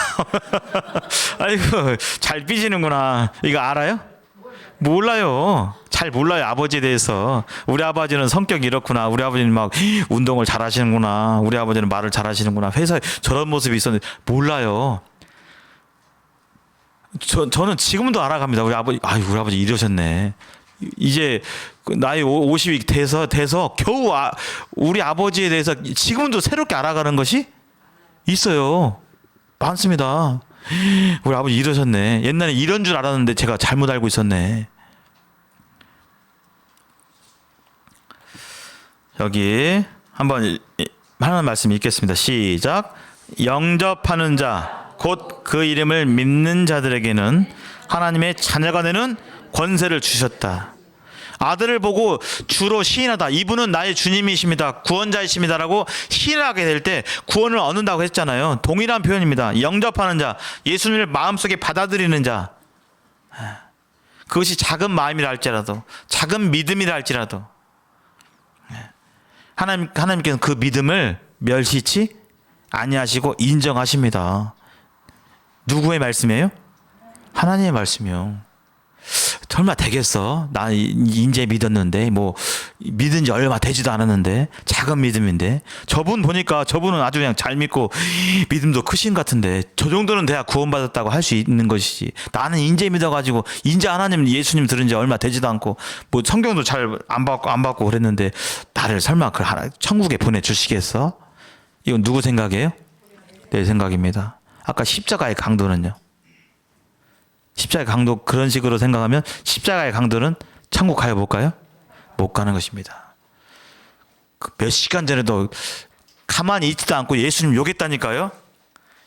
아이고, 잘 삐지는구나. 이거 알아요? 몰라요. 잘 몰라요, 아버지에 대해서. 우리 아버지는 성격이 이렇구나. 우리 아버지는 막 운동을 잘 하시는구나. 우리 아버지는 말을 잘 하시는구나. 회사에 저런 모습이 있었는데 몰라요. 저는 지금도 알아갑니다. 우리 아버지 이러셨네. 이제 나이 50이 돼서 겨우 우리 아버지에 대해서 지금도 새롭게 알아가는 것이 있어요. 많습니다. 우리 아버지 이러셨네. 옛날에 이런 줄 알았는데 제가 잘못 알고 있었네. 여기 한번 하나님 말씀 읽겠습니다. 시작. 영접하는 자 곧 그 이름을 믿는 자들에게는 하나님의 자녀가 되는 권세를 주셨다. 아들을 보고 주로 시인하다. 이분은 나의 주님이십니다. 구원자이십니다라고 시인하게 될 때 구원을 얻는다고 했잖아요. 동일한 표현입니다. 영접하는 자, 예수님을 마음속에 받아들이는 자. 그것이 작은 마음이라 할지라도, 작은 믿음이라 할지라도 하나님께서는 그 믿음을 멸시치 아니하시고 인정하십니다. 누구의 말씀이에요? 하나님의 말씀이요. 설마 되겠어? 나 이제 믿었는데 뭐 믿은 지 얼마 되지도 않았는데 작은 믿음인데 저분 보니까 저분은 아주 그냥 잘 믿고 믿음도 크신 것 같은데 저 정도는 돼야 구원받았다고 할 수 있는 것이지. 나는 인제 믿어가지고 인제 하나님 예수님 들은 지 얼마 되지도 않고 뭐 성경도 잘 안 받고 그랬는데 나를 설마 그 하나 천국에 보내주시겠어? 이건 누구 생각이에요? 내 생각입니다. 아까 십자가의 강도는요. 십자가의 강도 그런 식으로 생각하면 십자가의 강도는 천국 가요 못 가요? 못 가는 것입니다. 몇 시간 전에도 가만히 있지도 않고 예수님 욕했다니까요.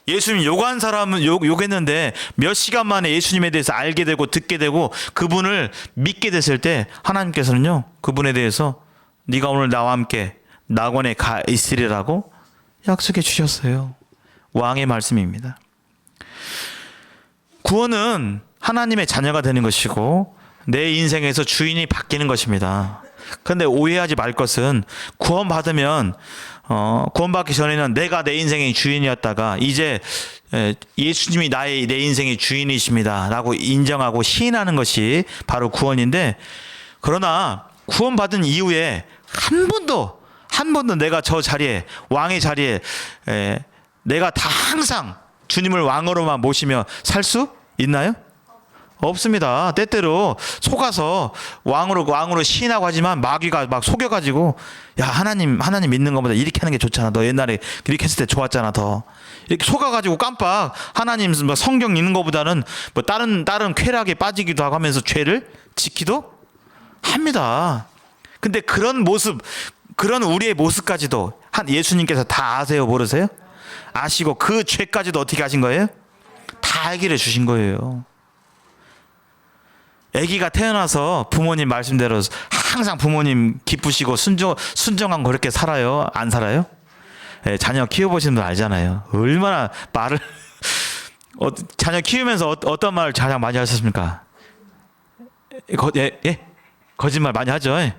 예수님 욕한 사람은 욕했는데 몇 시간 만에 예수님에 대해서 알게 되고 듣게 되고 그분을 믿게 됐을 때 하나님께서는요 그분에 대해서 네가 오늘 나와 함께 낙원에 가 있으리라고 약속해 주셨어요. 왕의 말씀입니다. 구원은 하나님의 자녀가 되는 것이고 내 인생에서 주인이 바뀌는 것입니다. 그런데 오해하지 말 것은 구원받으면 구원받기 전에는 내가 내 인생의 주인이었다가 이제 예수님이 내 인생의 주인이십니다 라고 인정하고 시인하는 것이 바로 구원인데, 그러나 구원받은 이후에 한 번도 내가 저 자리에 왕의 자리에 내가 다 항상 주님을 왕으로만 모시며 살 수 있나요? 없습니다. 때때로 속아서 왕으로 시인하고 하지만 마귀가 막 속여가지고 야 하나님 믿는 것보다 이렇게 하는 게 좋잖아. 너 옛날에 이렇게 했을 때 좋았잖아. 더 이렇게 속아가지고 깜빡 하나님 성경 읽는 것보다는 뭐 다른 쾌락에 빠지기도 하고 하면서 죄를 지키도 합니다. 근데 그런 모습, 그런 우리의 모습까지도 예수님께서 다 아세요? 모르세요? 아시고 그 죄까지도 어떻게 하신 거예요? 다 알기를 주신 거예요. 아기가 태어나서 부모님 말씀대로 항상 부모님 기쁘시고 순정한 그렇게 살아요? 안 살아요? 예, 자녀 키워보시는 분 알잖아요. 얼마나 말을 자녀 키우면서 어떤 말을 가장 많이 하셨습니까? 거짓말 많이 하죠. 예.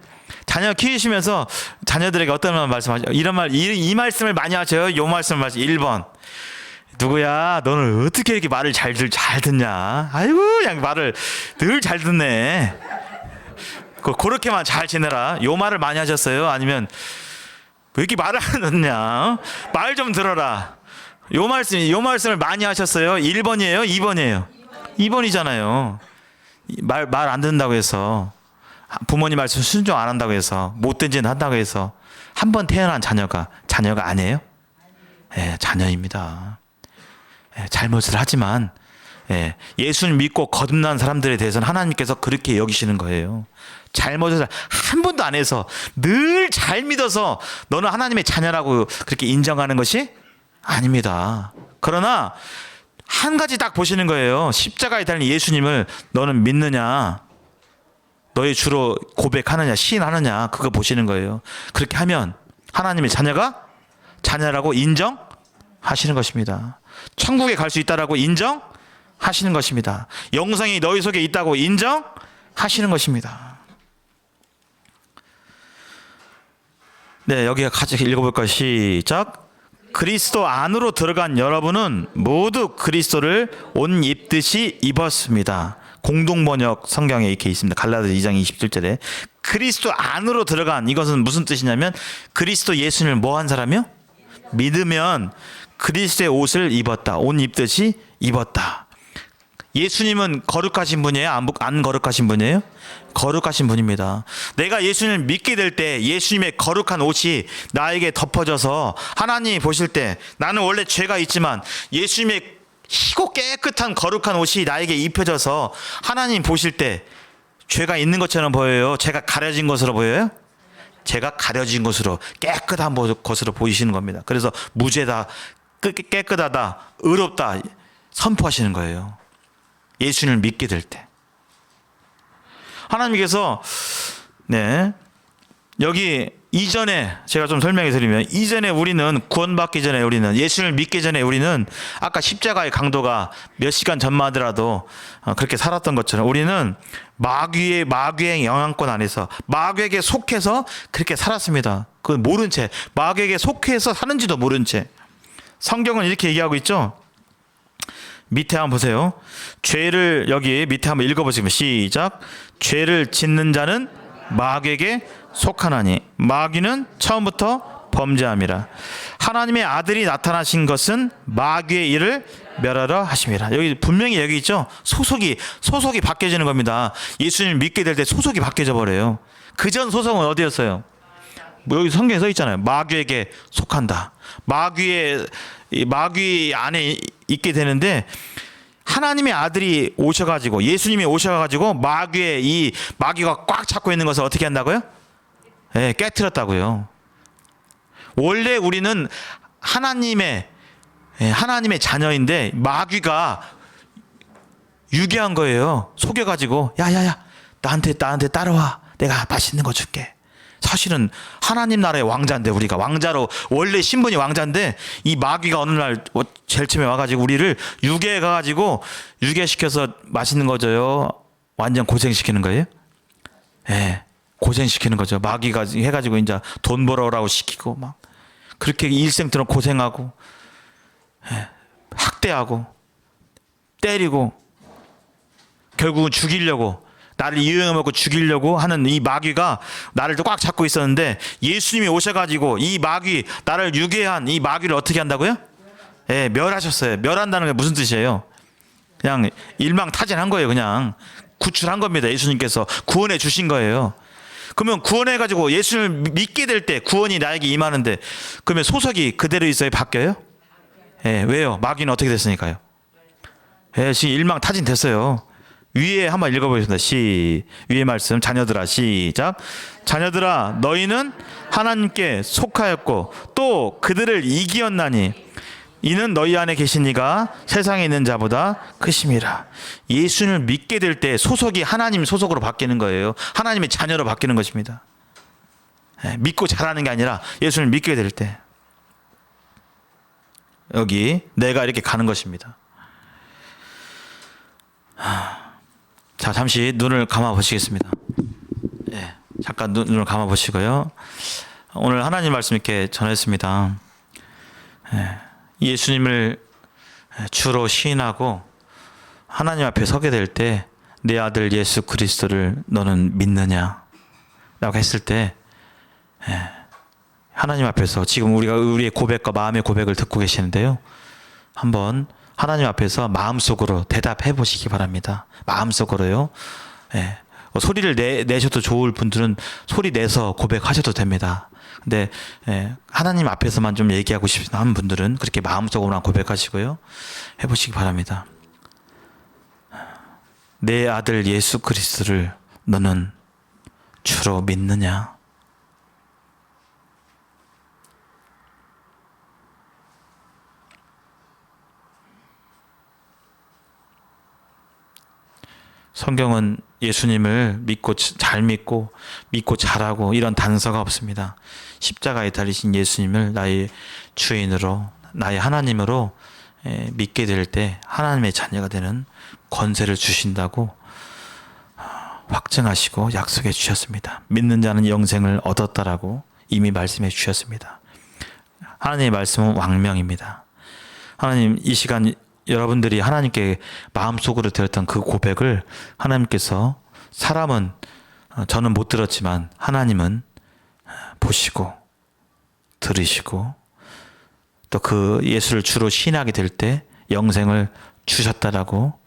자녀 키우시면서 자녀들에게 어떤 말씀하죠? 이 말씀을 많이 하셔요. 요 말씀을 하죠. 1번. 누구야? 너는 어떻게 이렇게 말을 잘 듣냐? 아이고, 그냥 말을 늘 잘 듣네. 그렇게만 잘 지내라. 요 말을 많이 하셨어요? 아니면 왜 이렇게 말을 안 듣냐? 말 좀 들어라. 요 말씀을 많이 하셨어요? 1번이에요? 2번이에요? 2번이잖아요. 말 안 듣는다고 해서, 부모님 말씀 순종 안 한다고 해서, 못된 짓 한다고 해서 한 번 태어난 자녀가 아니에요? 예, 자녀입니다. 예, 잘못을 하지만 예수를 믿고 거듭난 사람들에 대해서는 하나님께서 그렇게 여기시는 거예요. 잘못을 한 번도 안 해서 늘 잘 믿어서 너는 하나님의 자녀라고 그렇게 인정하는 것이 아닙니다. 그러나 한 가지 딱 보시는 거예요. 십자가에 달린 예수님을 너는 믿느냐, 너의 주로 고백하느냐, 시인하느냐, 그거 보시는 거예요. 그렇게 하면 하나님의 자녀라고 인정하시는 것입니다. 천국에 갈 수 있다라고 인정하시는 것입니다. 영생이 너희 속에 있다고 인정하시는 것입니다. 네, 여기 같이 읽어볼까요? 시작. 그리스도 안으로 들어간 여러분은 모두 그리스도를 옷 입듯이 입었습니다. 공동번역 성경에 이렇게 있습니다. 갈라디아 2장 27절에 그리스도 안으로 들어간, 이것은 무슨 뜻이냐면 그리스도 예수님을 뭐 한 사람이요? 믿으면 그리스도의 옷을 입었다. 옷 입듯이 입었다. 예수님은 거룩하신 분이에요? 안 거룩하신 분이에요? 거룩하신 분입니다. 내가 예수님을 믿게 될 때 예수님의 거룩한 옷이 나에게 덮어져서 하나님이 보실 때 나는 원래 죄가 있지만 예수님의 희고 깨끗한 거룩한 옷이 나에게 입혀져서 하나님 보실 때 죄가 있는 것처럼 보여요? 제가 가려진 것으로 보여요? 제가 가려진 것으로 깨끗한 것으로 보이시는 겁니다. 그래서 무죄다, 깨끗하다, 의롭다 선포하시는 거예요. 예수님을 믿게 될 때. 하나님께서 여기 이전에 제가 좀 설명해 드리면, 이전에 우리는 구원받기 전에, 우리는 예수님을 믿기 전에 우리는 아까 십자가의 강도가 몇 시간 전만 하더라도 그렇게 살았던 것처럼 우리는 마귀의 영향권 안에서 마귀에게 속해서 그렇게 살았습니다. 그 모른 채, 마귀에게 속해서 사는지도 모른 채. 성경은 이렇게 얘기하고 있죠. 밑에 한번 보세요. 죄를, 여기 밑에 한번 읽어보시면 시작. 죄를 짓는 자는 마귀에게 속하나니 마귀는 처음부터 범죄함이라. 하나님의 아들이 나타나신 것은 마귀의 일을 멸하러 하심이라. 여기 분명히 여기 있죠. 소속이 바뀌어지는 겁니다. 예수님을 믿게 될 때 소속이 바뀌어져 버려요. 그전 소속은 어디였어요? 여기 성경에 써 있잖아요. 마귀에게 속한다. 마귀 안에 있게 되는데, 하나님의 아들이 오셔가지고, 예수님이 오셔가지고 마귀가 꽉 잡고 있는 것을 어떻게 한다고요? 깨트렸다고요. 원래 우리는 하나님의 자녀인데 마귀가 유괴한 거예요. 속여가지고 야야야 나한테 따라와, 내가 맛있는 거 줄게. 사실은 하나님 나라의 왕자인데, 우리가 왕자로 원래 신분이 왕자인데 이 마귀가 어느 날 제일 처음에 와가지고 우리를 유괴해가지고 유괴시켜서 맛있는 거 줘요. 완전 고생시키는 거예요. 고생시키는 거죠. 마귀가 해가지고 이제 돈 벌어오라고 시키고 막 그렇게 일생처럼 고생하고 학대하고 때리고 결국은 죽이려고, 나를 이용해 먹고 죽이려고 하는 이 마귀가 나를 꽉 잡고 있었는데, 예수님이 오셔가지고 이 마귀, 나를 유괴한 이 마귀를 어떻게 한다고요? 멸하셨어요. 멸한다는 게 무슨 뜻이에요? 그냥 일망타진한 거예요. 그냥 구출한 겁니다. 예수님께서 구원해 주신 거예요. 그러면 구원해가지고 예수를 믿게 될 때 구원이 나에게 임하는데, 그러면 소속이 그대로 있어요? 바뀌어요? 왜요? 마귀는 어떻게 됐으니까요? 지금 일망타진 됐어요. 위에 한번 읽어보겠습니다. 위에 말씀, 자녀들아, 시작. 자녀들아, 너희는 하나님께 속하였고 또 그들을 이기었나니 이는 너희 안에 계신 이가 세상에 있는 자보다 크심이라. 예수를 믿게 될 때 소속이 하나님 소속으로 바뀌는 거예요. 하나님의 자녀로 바뀌는 것입니다. 믿고 자라는 게 아니라 예수를 믿게 될 때 여기 내가 이렇게 가는 것입니다. 자, 잠시 눈을 감아 보시겠습니다. 잠깐 눈을 감아 보시고요. 오늘 하나님 말씀 이렇게 전했습니다. 예수님을 주로 시인하고 하나님 앞에 서게 될 때 내 아들 예수 그리스도를 너는 믿느냐? 라고 했을 때 하나님 앞에서 지금 우리의 고백과 마음의 고백을 듣고 계시는데요. 한번 하나님 앞에서 마음속으로 대답해 보시기 바랍니다. 마음속으로요. 소리를 내셔도 좋을 분들은 소리 내서 고백하셔도 됩니다. 근데 하나님 앞에서만 좀 얘기하고 싶은 분들은 그렇게 마음속으로만 고백하시고요. 해보시기 바랍니다. 내 아들 예수 그리스도를 너는 주로 믿느냐? 성경은 예수님을 잘 믿고 잘하고 이런 단서가 없습니다. 십자가에 달리신 예수님을 나의 주인으로, 나의 하나님으로 믿게 될 때 하나님의 자녀가 되는 권세를 주신다고 확증하시고 약속해 주셨습니다. 믿는 자는 영생을 얻었다라고 이미 말씀해 주셨습니다. 하나님의 말씀은 왕명입니다. 하나님, 이 시간 여러분들이 하나님께 마음속으로 드렸던 그 고백을 하나님께서, 사람은 저는 못 들었지만 하나님은 보시고 들으시고 또 그 예수를 주로 신하게 될 때 영생을 주셨다라고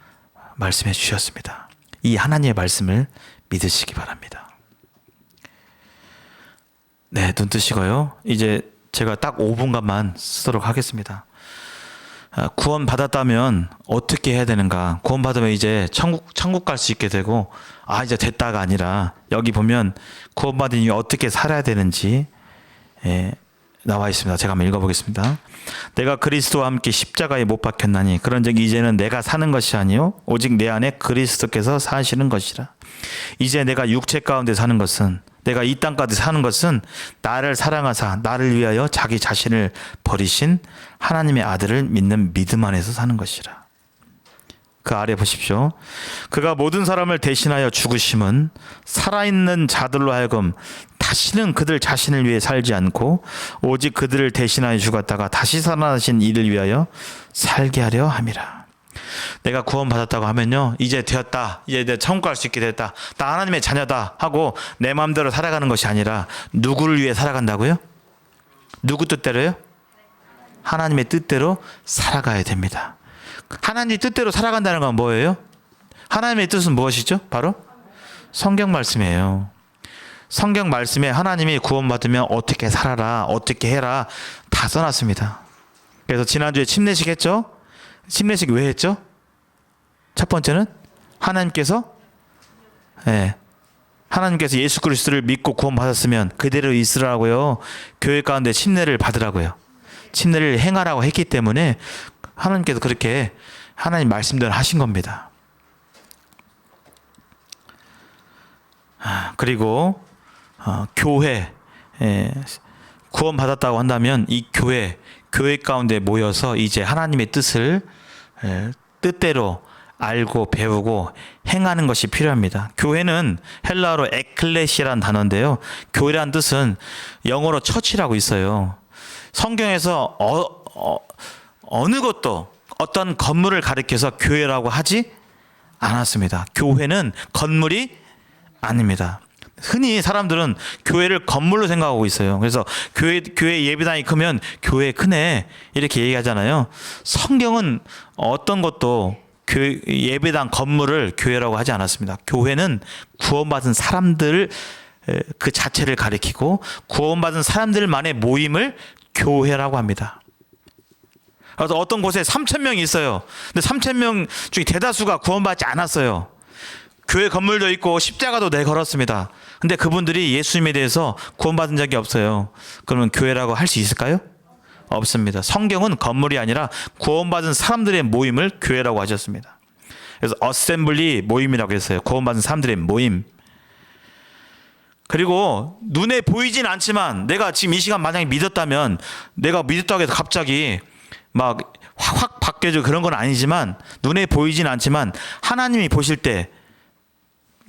말씀해 주셨습니다. 이 하나님의 말씀을 믿으시기 바랍니다. 네, 눈 뜨시고요. 이제 제가 딱 5분간만 쓰도록 하겠습니다. 구원 받았다면 어떻게 해야 되는가? 구원 받으면 이제 천국 갈 수 있게 되고, 이제 됐다가 아니라 여기 보면 구원 받으니 어떻게 살아야 되는지 나와 있습니다. 제가 한번 읽어보겠습니다. 내가 그리스도와 함께 십자가에 못 박혔나니 그런즉 이제는 내가 사는 것이 아니요 오직 내 안에 그리스도께서 사시는 것이라. 이제 내가 육체 가운데 사는 것은, 내가 이 땅 가운데 사는 것은 나를 사랑하사 나를 위하여 자기 자신을 버리신 하나님의 아들을 믿는 믿음 안에서 사는 것이라. 그 아래 보십시오. 그가 모든 사람을 대신하여 죽으심은 살아있는 자들로 하여금 다시는 그들 자신을 위해 살지 않고 오직 그들을 대신하여 죽었다가 다시 살아나신 이를 위하여 살게 하려 함이라. 내가 구원받았다고 하면요, 이제 되었다, 이제 내 천국 갈 수 있게 됐다, 나 하나님의 자녀다 하고 내 마음대로 살아가는 것이 아니라 누구를 위해 살아간다고요? 누구 뜻대로요? 하나님의 뜻대로 살아가야 됩니다. 하나님의 뜻대로 살아간다는 건 뭐예요? 하나님의 뜻은 무엇이죠? 바로 성경 말씀이에요. 성경 말씀에 하나님이 구원받으면 어떻게 살아라, 어떻게 해라 다 써놨습니다. 그래서 지난주에 침례식 했죠? 침례식 왜 했죠? 첫 번째는 하나님께서 예수 그리스도를 믿고 구원받았으면 그대로 있으라고요. 교회 가운데 침례를 받으라고요. 침례를 행하라고 했기 때문에 하나님께서 그렇게 하나님 말씀대로 하신 겁니다. 그리고 교회, 구원받았다고 한다면 이 교회 가운데 모여서 이제 하나님의 뜻을 뜻대로 알고 배우고 행하는 것이 필요합니다. 교회는 헬라어로 에클레시아라는 단어인데요. 교회라는 뜻은 영어로 처치라고 있어요. 성경에서 어느 것도 어떤 건물을 가리켜서 교회라고 하지 않았습니다. 교회는 건물이 아닙니다. 흔히 사람들은 교회를 건물로 생각하고 있어요. 그래서 교회 예배당이 크면 교회 크네 이렇게 얘기하잖아요. 성경은 어떤 것도 예배당 건물을 교회라고 하지 않았습니다. 교회는 구원받은 사람들 그 자체를 가리키고 구원받은 사람들만의 모임을 교회라고 합니다. 그래서 어떤 곳에 3,000명이 있어요. 근데 3,000명 중에 대다수가 구원받지 않았어요. 교회 건물도 있고 십자가도 내걸었습니다. 근데 그분들이 예수님에 대해서 구원받은 적이 없어요. 그러면 교회라고 할 수 있을까요? 없습니다. 성경은 건물이 아니라 구원받은 사람들의 모임을 교회라고 하셨습니다. 그래서 어셈블리 모임이라고 했어요. 구원받은 사람들의 모임. 그리고 눈에 보이진 않지만 내가 지금 이 시간 만약에 믿었다면, 내가 믿었다고 해서 갑자기 막 확 바뀌어지고 그런 건 아니지만, 눈에 보이진 않지만 하나님이 보실 때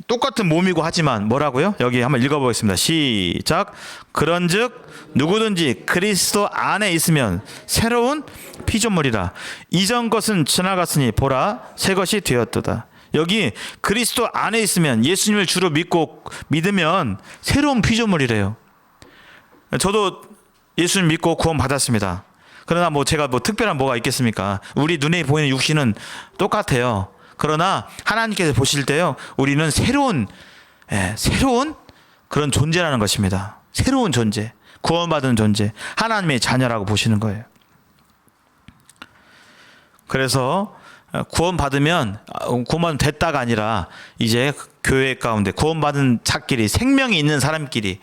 똑같은 몸이고 하지만 뭐라고요? 여기 한번 읽어보겠습니다. 시작. 그런즉 누구든지 그리스도 안에 있으면 새로운 피조물이라. 이전 것은 지나갔으니 보라 새 것이 되었도다. 여기 그리스도 안에 있으면, 예수님을 주로 믿으면 새로운 피조물이래요. 저도 예수님 믿고 구원 받았습니다. 그러나 제가 특별한 뭐가 있겠습니까? 우리 눈에 보이는 육신은 똑같아요. 그러나 하나님께서 보실 때요, 우리는 새로운 그런 존재라는 것입니다. 새로운 존재, 구원받은 존재, 하나님의 자녀라고 보시는 거예요. 그래서 구원받으면 됐다가 아니라 이제 교회 가운데 구원받은 자끼리, 생명이 있는 사람끼리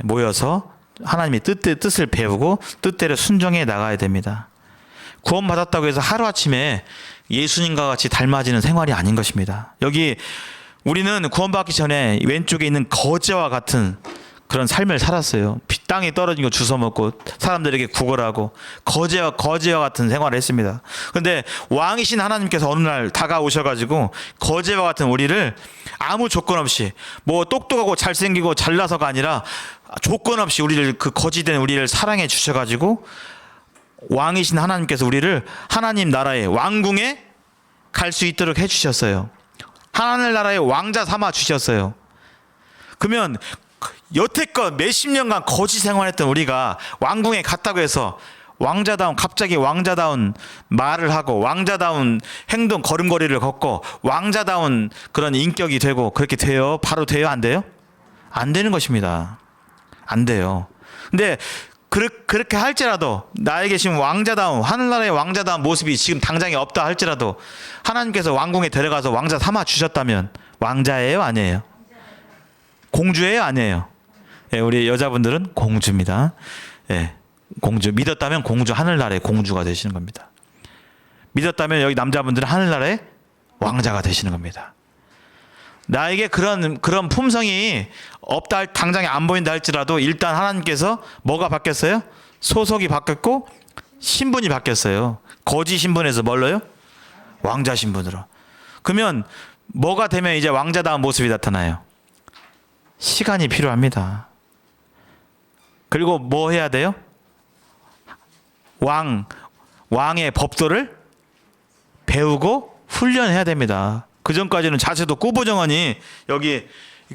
모여서 하나님의 뜻을 배우고 뜻대로 순종해 나가야 됩니다. 구원받았다고 해서 하루아침에 예수님과 같이 닮아지는 생활이 아닌 것입니다. 여기 우리는 구원받기 전에 왼쪽에 있는 거지와 같은 그런 삶을 살았어요. 땅에 떨어진 거 주워 먹고 사람들에게 구걸하고 거지와 같은 생활을 했습니다. 그런데 왕이신 하나님께서 어느 날 다가오셔가지고 거지와 같은 우리를 아무 조건 없이, 똑똑하고 잘생기고 잘나서가 아니라 조건 없이 그 거지된 우리를 사랑해 주셔가지고 왕이신 하나님께서 우리를 하나님 나라의 왕궁에 갈 수 있도록 해주셨어요. 하나님 나라의 왕자 삼아 주셨어요. 그러면 여태껏 몇십 년간 거지 생활했던 우리가 왕궁에 갔다고 해서 갑자기 왕자다운 말을 하고 왕자다운 행동 걸음걸이를 걷고 왕자다운 그런 인격이 되고 그렇게 돼요? 바로 돼요? 안 돼요? 안 되는 것입니다. 안 돼요. 근데 그렇게 할지라도 나에게 지금 왕자다운 하늘나라의 왕자다운 모습이 지금 당장에 없다 할지라도 하나님께서 왕궁에 데려가서 왕자 삼아 주셨다면 왕자예요? 아니에요? 공주예요? 아니에요? 예, 우리 여자분들은 공주입니다. 예, 공주. 믿었다면 공주, 하늘나라의 공주가 되시는 겁니다. 믿었다면 여기 남자분들은 하늘나라의 왕자가 되시는 겁니다. 나에게 그런 품성이 없다, 당장에 안 보인다 할지라도 일단 하나님께서 뭐가 바뀌었어요? 소속이 바뀌었고 신분이 바뀌었어요. 거지 신분에서 뭘로요? 왕자 신분으로. 그러면 뭐가 되면 이제 왕자다운 모습이 나타나요? 시간이 필요합니다. 그리고 뭐 해야 돼요? 왕의 법도를 배우고 훈련해야 됩니다. 그 전까지는 자세도 꾸부정하니 여기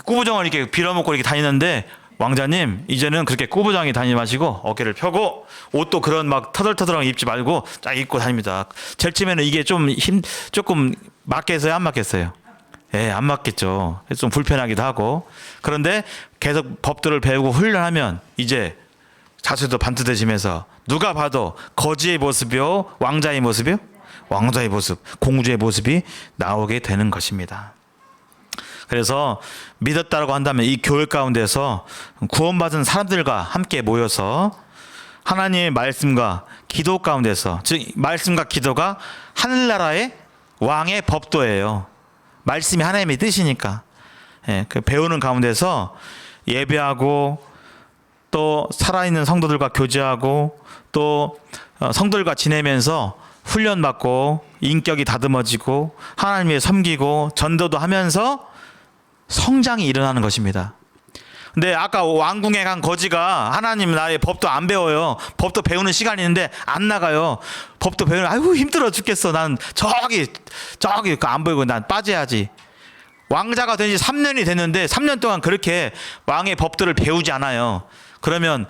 꾸부정을 이렇게 빌어먹고 이렇게 다니는데 왕자님 이제는 그렇게 꾸부정하게 다니지 마시고 어깨를 펴고 옷도 그런 막 터덜터덜하게 입지 말고 쫙 입고 다닙니다. 제일 처음에는 이게 조금 맞겠어요? 안 맞겠어요? 예, 안 맞겠죠. 좀 불편하기도 하고. 그런데 계속 법들을 배우고 훈련하면 이제 자세도 반듯해지면서 누가 봐도 거지의 모습이요? 왕자의 모습이요? 왕자의 모습, 공주의 모습이 나오게 되는 것입니다. 그래서 믿었다고 한다면 이 교회 가운데서 구원받은 사람들과 함께 모여서 하나님의 말씀과 기도 가운데서, 즉 말씀과 기도가 하늘나라의 왕의 법도예요. 말씀이 하나님의 뜻이니까. 예, 그 배우는 가운데서 예배하고 또 살아있는 성도들과 교제하고 또 성도들과 지내면서 훈련받고 인격이 다듬어지고 하나님을 섬기고 전도도 하면서 성장이 일어나는 것입니다. 근데 아까 왕궁에 간 거지가 하나님 나의 법도 안 배워요. 법도 배우는 시간이 있는데 안 나가요. 법도 배우는 아이고 힘들어 죽겠어. 난 저기 안 보이고 난 빠져야지. 왕자가 된 지 3년이 됐는데 3년 동안 그렇게 왕의 법들을 배우지 않아요. 그러면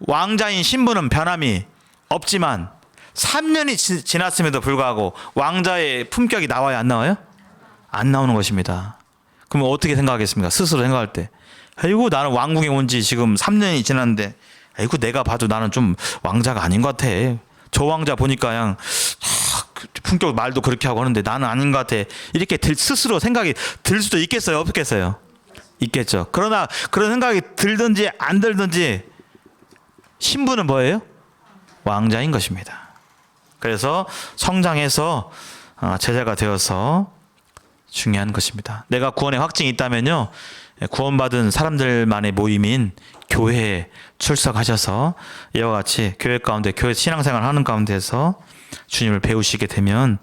왕자인 신분은 변함이 없지만 3년이 지났음에도 불구하고 왕자의 품격이 나와요? 안 나와요? 안 나오는 것입니다. 그러면 어떻게 생각하겠습니까? 스스로 생각할 때. 아이고 나는 왕궁에 온 지 지금 3년이 지났는데 아이고 내가 봐도 나는 좀 왕자가 아닌 것 같아. 저 왕자 보니까 그냥 품격 말도 그렇게 하고 하는데 나는 아닌 것 같아. 이렇게 스스로 생각이 들 수도 있겠어요? 없겠어요? 있겠죠. 그러나 그런 생각이 들든지 안 들든지 신분은 뭐예요? 왕자인 것입니다. 그래서 성장해서 제자가 되어서 중요한 것입니다. 내가 구원의 확증이 있다면요, 구원받은 사람들만의 모임인 교회에 출석하셔서 이와 같이 교회 가운데 교회 신앙생활 하는 가운데서 주님을 배우시게 되면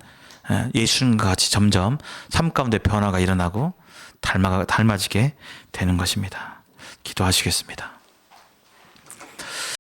예수님과 같이 점점 삶 가운데 변화가 일어나고 닮아지게 되는 것입니다. 기도하시겠습니다.